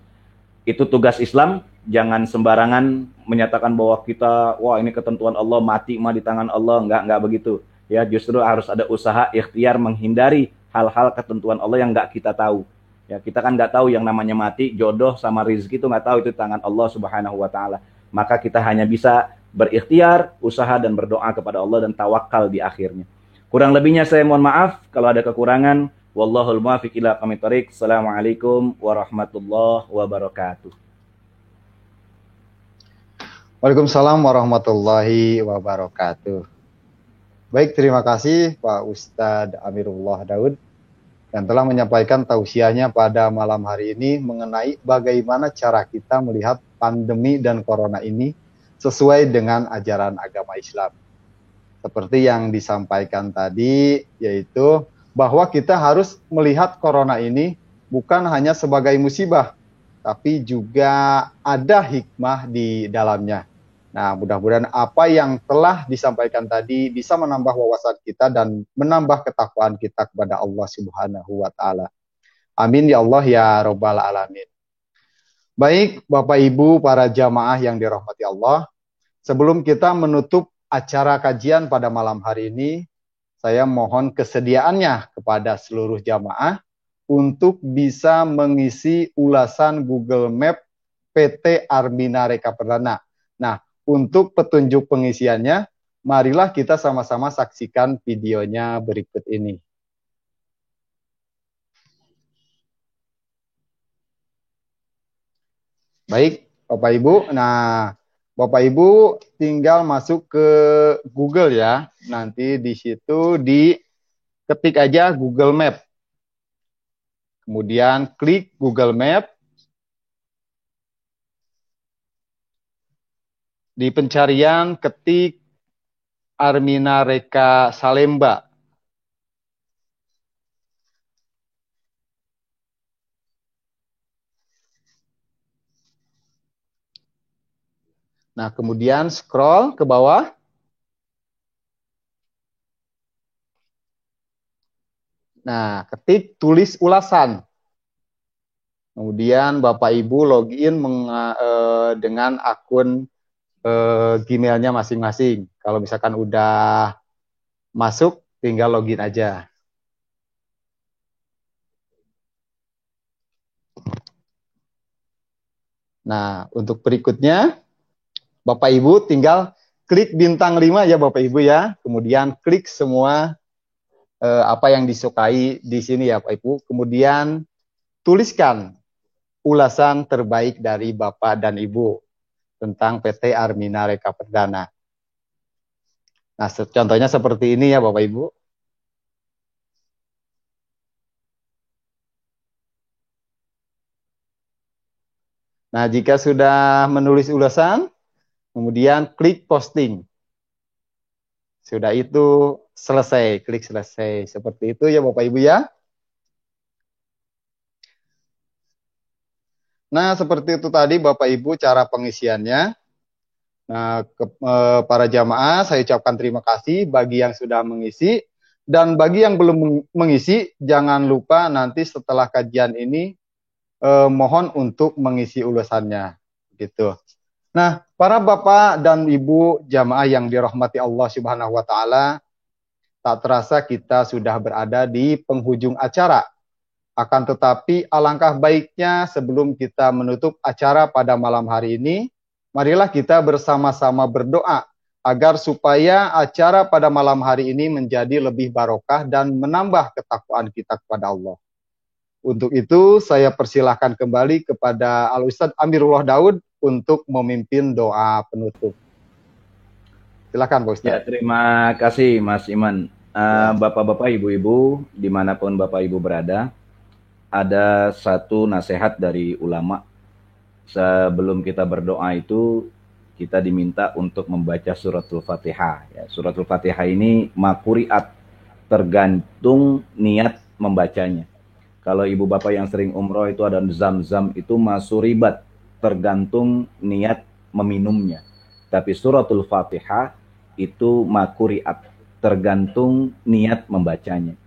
Itu tugas Islam, jangan sembarangan menyatakan bahwa kita, wah ini ketentuan Allah, mati mah di tangan Allah, enggak begitu. Ya, justru harus ada usaha ikhtiar menghindari hal-hal ketentuan Allah yang enggak kita tahu. Ya, kita kan enggak tahu yang namanya mati, jodoh sama rezeki itu enggak tahu, itu tangan Allah Subhanahu wa taala. Maka kita hanya bisa berikhtiar, usaha dan berdoa kepada Allah dan tawakal di akhirnya. Kurang lebihnya saya mohon maaf kalau ada kekurangan. Wallahul muwaffiq ila aqwamit thoriq. Assalamualaikum warahmatullahi wabarakatuh. Waalaikumsalam warahmatullahi wabarakatuh. Baik, terima kasih Pak Ustadz Amirullah Daud yang telah menyampaikan tausiahnya pada malam hari ini mengenai bagaimana cara kita melihat pandemi dan corona ini sesuai dengan ajaran agama Islam. Seperti yang disampaikan tadi, yaitu bahwa kita harus melihat corona ini bukan hanya sebagai musibah, tapi juga ada hikmah di dalamnya. Nah, mudah-mudahan apa yang telah disampaikan tadi bisa menambah wawasan kita dan menambah ketakwaan kita kepada Allah Subhanahu wa taala. Amin ya Allah ya rabbal alamin. Baik, Bapak Ibu para jamaah yang dirahmati Allah, sebelum kita menutup acara kajian pada malam hari ini, saya mohon kesediaannya kepada seluruh jamaah untuk bisa mengisi ulasan Google Map PT Armina Reka Perdana. Nah, untuk petunjuk pengisiannya, marilah kita sama-sama saksikan videonya berikut ini. Baik, Bapak Ibu. Nah, Bapak Ibu tinggal masuk ke Google ya. Nanti di situ diketik aja Google Map. Kemudian klik Google Map. Di pencarian ketik Armina Reka Salemba. Nah, kemudian scroll ke bawah. Nah, ketik tulis ulasan. Kemudian Bapak Ibu login dengan akun Gmail-nya masing-masing. Kalau misalkan udah masuk, tinggal login aja. Nah, untuk berikutnya, Bapak Ibu tinggal klik bintang 5 ya Bapak Ibu ya. Kemudian klik semua apa yang disukai di sini ya Bapak Ibu. Kemudian tuliskan ulasan terbaik dari Bapak dan Ibu tentang PT Armina Reka Perdana. Nah, contohnya seperti ini ya Bapak Ibu. Nah, jika sudah menulis ulasan, kemudian klik posting. Sudah itu selesai, klik selesai. Seperti itu ya Bapak Ibu ya. Nah, seperti itu tadi Bapak Ibu cara pengisiannya. Nah, para jamaah saya ucapkan terima kasih bagi yang sudah mengisi. Dan bagi yang belum mengisi, jangan lupa nanti setelah kajian ini mohon untuk mengisi ulasannya. Gitu. Nah, para Bapak dan Ibu jamaah yang dirahmati Allah Subhanahu wa taala, tak terasa kita sudah berada di penghujung acara. Akan tetapi alangkah baiknya sebelum kita menutup acara pada malam hari ini, marilah kita bersama-sama berdoa agar supaya acara pada malam hari ini menjadi lebih barokah dan menambah ketakwaan kita kepada Allah. Untuk itu saya persilahkan kembali kepada Al-Ustadz Amirullah Daud untuk memimpin doa penutup. Silakan Pak Ustadz. Ya, terima kasih Mas Iman. Bapak-bapak, ibu-ibu, dimanapun Bapak Ibu berada, ada satu nasihat dari ulama. Sebelum kita berdoa itu, kita diminta untuk membaca suratul Fatihah. Ya, suratul Fatihah ini makuriat, tergantung niat membacanya. Kalau ibu bapak yang sering umroh itu ada zam-zam, itu masuribat, tergantung niat meminumnya. Tapi suratul Fatihah itu makuriat, tergantung niat membacanya.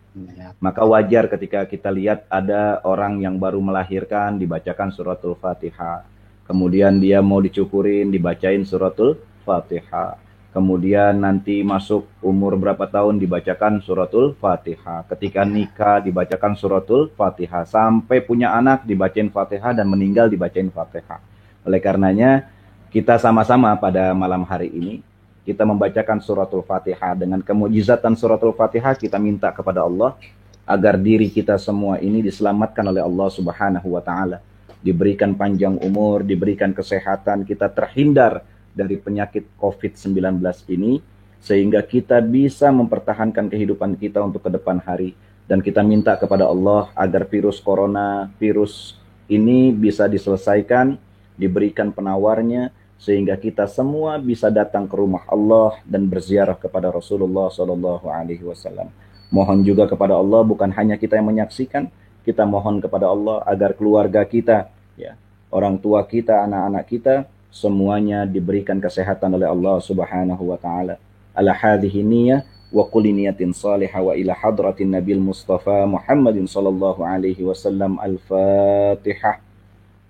Maka wajar ketika kita lihat ada orang yang baru melahirkan dibacakan suratul Fatihah. Kemudian dia mau dicukurin dibacain suratul Fatihah. Kemudian nanti masuk umur berapa tahun dibacakan suratul Fatihah. Ketika nikah dibacakan suratul Fatihah. Sampai punya anak dibacain Fatihah dan meninggal dibacain Fatihah. Oleh karenanya kita sama-sama pada malam hari ini kita membacakan suratul Fatihah. Dengan kemujizatan suratul Fatihah kita minta kepada Allah agar diri kita semua ini diselamatkan oleh Allah Subhanahu wa taala. Diberikan panjang umur, diberikan kesehatan, kita terhindar dari penyakit COVID-19 ini sehingga kita bisa mempertahankan kehidupan kita untuk ke depan hari. Dan kita minta kepada Allah agar virus corona, virus ini bisa diselesaikan, diberikan penawarnya, sehingga kita semua bisa datang ke rumah Allah dan berziarah kepada Rasulullah SAW. Mohon juga kepada Allah bukan hanya kita yang menyaksikan, kita mohon kepada Allah agar keluarga kita, ya, orang tua kita, anak-anak kita, semuanya diberikan kesehatan oleh Allah Subhanahu wa taala. Ala hadhihi niyyah wa kulli niyatin salihah wa ila hadratin Nabil Mustafa Muhammadin sallallahu alaihi wasallam. Al-Fatihah.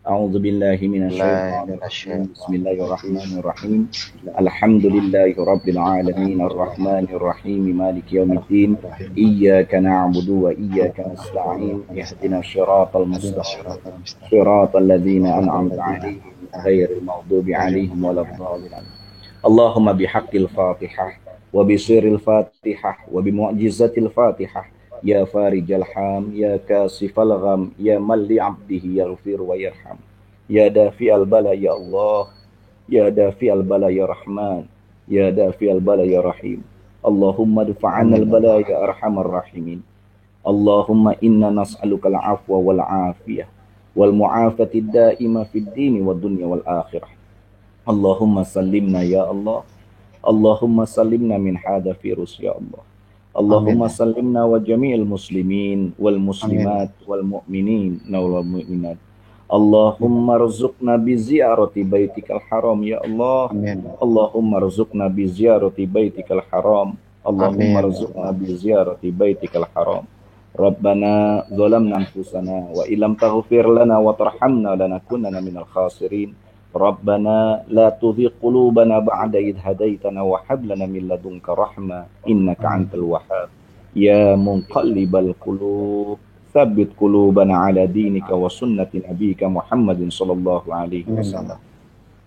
A'udzu billahi minasy syaithanir rajim. Bismillahirrahmanirrahim. Alhamdulillahirabbil alamin arrahmanir rahim maliki yaumiddin. Iyyaka na'budu wa iyyaka nasta'in. Ihdinas siratal mustaqim. Siratal ladzina an'amta 'alaihim ghairil maghdubi 'alaihim waladdallin. Allahumma bihaqqil Fatihah wa bisirril Fatihah wa bimu'jizatil Fatihah. Ya farijal ham, ya kasifal gham, ya malli abdihi yaghfir wa yarham. Ya dafi'al bala ya Allah, ya dafi'al bala ya Rahman, ya dafi'al bala ya Rahim. Allahumma dfa'anal bala ya arhamar rahimin. Allahumma inna nas'aluka al-afwa wal afiyah wal mu'afati daima fid dini wad dunya wal akhirah. Allahumma sallimna ya Allah. Allahumma sallimna min hadha virus ya Allah. Allahumma sallimna wa jami'il muslimin wal muslimat wal mu'minin wal mu'minat. Allahumma rzuqna bi ziyarati baitikal haram ya Allah. Allahumma rzuqna bi ziyarati baitikal haram. Allahumma rzuqna bi ziyarati baitikal haram. Rabbana zalamna anfusana wa illam taghfir lana wa tarhamna lanakunanna minal khasirin. Rabbana la tuzigh qulubana ba'da idh hadaitana wa hab lana min ladunka rahmah innaka antal wahhab. Ya munqallibal qulub tsabbit qulubana ala dinika wa sunnati nabiyyika Muhammadin sallallahu alaihi wasallam.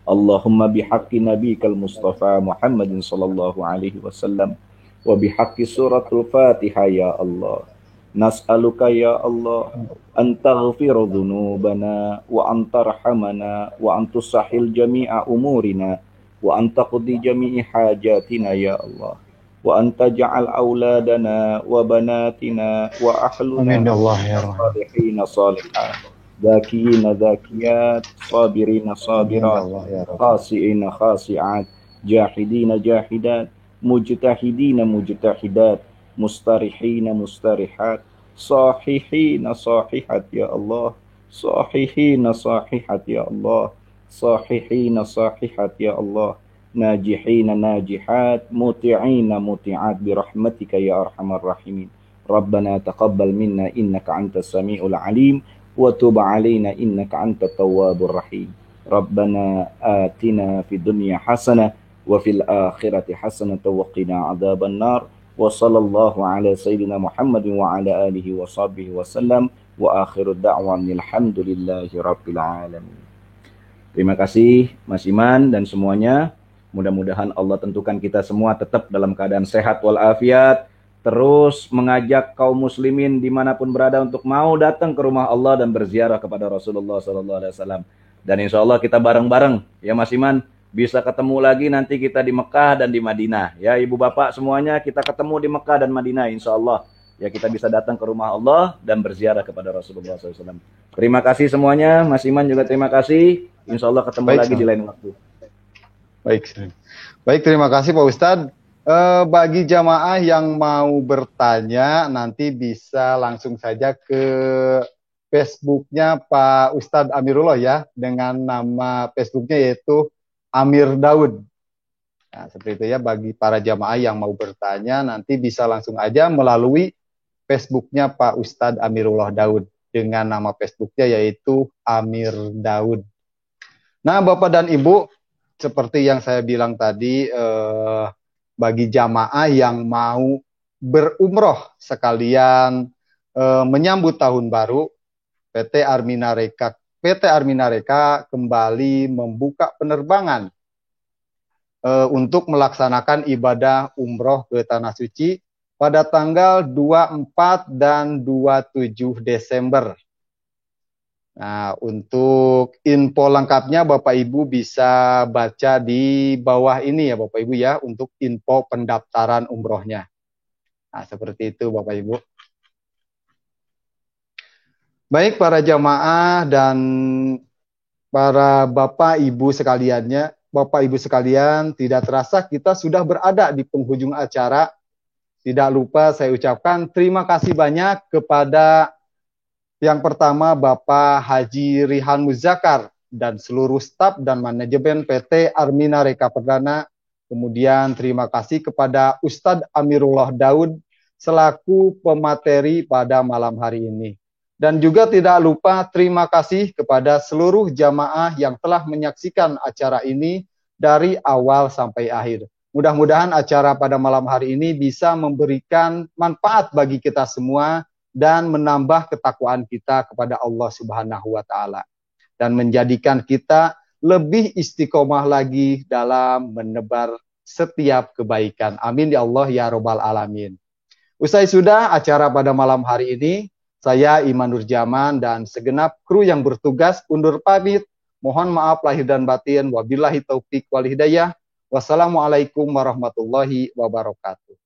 Allahumma bihaqqi nabiyyikal Mustafa Muhammadin sallallahu alaihi wasallam wa bihaqqi suratul Fatihah ya Allah. Nas'aluka ya Allah an taghfira dhunubana wa an tarhamana wa an tusahhil jami'a umurina wa an taqdi jami'i hajatina ya Allah wa an taj'al auladana wa banatina wa ahluna salihin salihat zakiyina zakiyat sabirina sabirat khasi'ina khasi'at jahidina jahidat mujtahidina mujtahidat mustarihina mustarihat sahihina sahihat ya Allah sahihina sahihat ya Allah sahihina sahihat ya Allah najihina najihat muti'ina muti'at birahmatika ya arhamar rahimin. Rabbana taqabbal minna innaka antas sami'ul alim wa tub alaina innaka antat tawwabur rahim. Rabbana atina fid dunya hasanah wa fil akhirati hasanah wa qina adzaban nar. Wa sallallahu ala sayyidina Muhammadin wa ala alihi wa sahbihi wa sallam Wa akhiru da'wan alhamdulillahi rabbil alamin. Terima kasih Mas Iman dan semuanya. Mudah-mudahan Allah tentukan kita semua tetap dalam keadaan sehat walafiat. Terus mengajak kaum muslimin dimanapun berada untuk mau datang ke rumah Allah dan berziarah kepada Rasulullah SAW. Dan insya Allah kita bareng-bareng ya Mas Iman. Bisa ketemu lagi nanti kita di Mekah dan di Madinah. Ya ibu bapak semuanya kita ketemu di Mekah dan Madinah insya Allah. Ya kita bisa datang ke rumah Allah dan berziarah kepada Rasulullah SAW. Terima kasih semuanya. Mas Iman juga terima kasih. Insya Allah ketemu Baik, lagi di lain waktu. Baik, terima kasih Pak Ustadz. Bagi jamaah yang mau bertanya, nanti bisa langsung saja ke Facebooknya Pak Ustadz Amirullah ya, dengan nama Facebooknya yaitu Amir Daud. Nah, seperti itu ya, bagi para jamaah yang mau bertanya, nanti bisa langsung aja melalui Facebooknya Pak Ustadz Amirullah Daud, dengan nama Facebooknya yaitu Amir Daud. Nah, Bapak dan Ibu, seperti yang saya bilang tadi, bagi jamaah yang mau berumroh sekalian menyambut tahun baru, PT Armina Reka kembali membuka penerbangan untuk melaksanakan ibadah umroh ke Tanah Suci pada tanggal 24 dan 27 Desember. Nah, untuk info lengkapnya Bapak Ibu bisa baca di bawah ini ya Bapak Ibu ya, untuk info pendaftaran umrohnya. Nah, seperti itu Bapak Ibu. Baik para jamaah dan para Bapak Ibu sekaliannya, Bapak Ibu sekalian, tidak terasa kita sudah berada di penghujung acara. Tidak lupa saya ucapkan terima kasih banyak kepada yang pertama Bapak Haji Rihan Muzakar dan seluruh staf dan manajemen PT Armina Reka Perdana. Kemudian terima kasih kepada Ustadz Amirullah Daud selaku pemateri pada malam hari ini. Dan juga tidak lupa terima kasih kepada seluruh jamaah yang telah menyaksikan acara ini dari awal sampai akhir. Mudah-mudahan acara pada malam hari ini bisa memberikan manfaat bagi kita semua dan menambah ketakwaan kita kepada Allah Subhanahu wa taala dan menjadikan kita lebih istiqomah lagi dalam menebar setiap kebaikan. Amin ya Allah ya Rabbal alamin. Usai sudah acara pada malam hari ini, saya Iman Nurjaman dan segenap kru yang bertugas undur pamit. Mohon maaf lahir dan batin. Wabillahi taufik wal hidayah. Wassalamualaikum warahmatullahi wabarakatuh.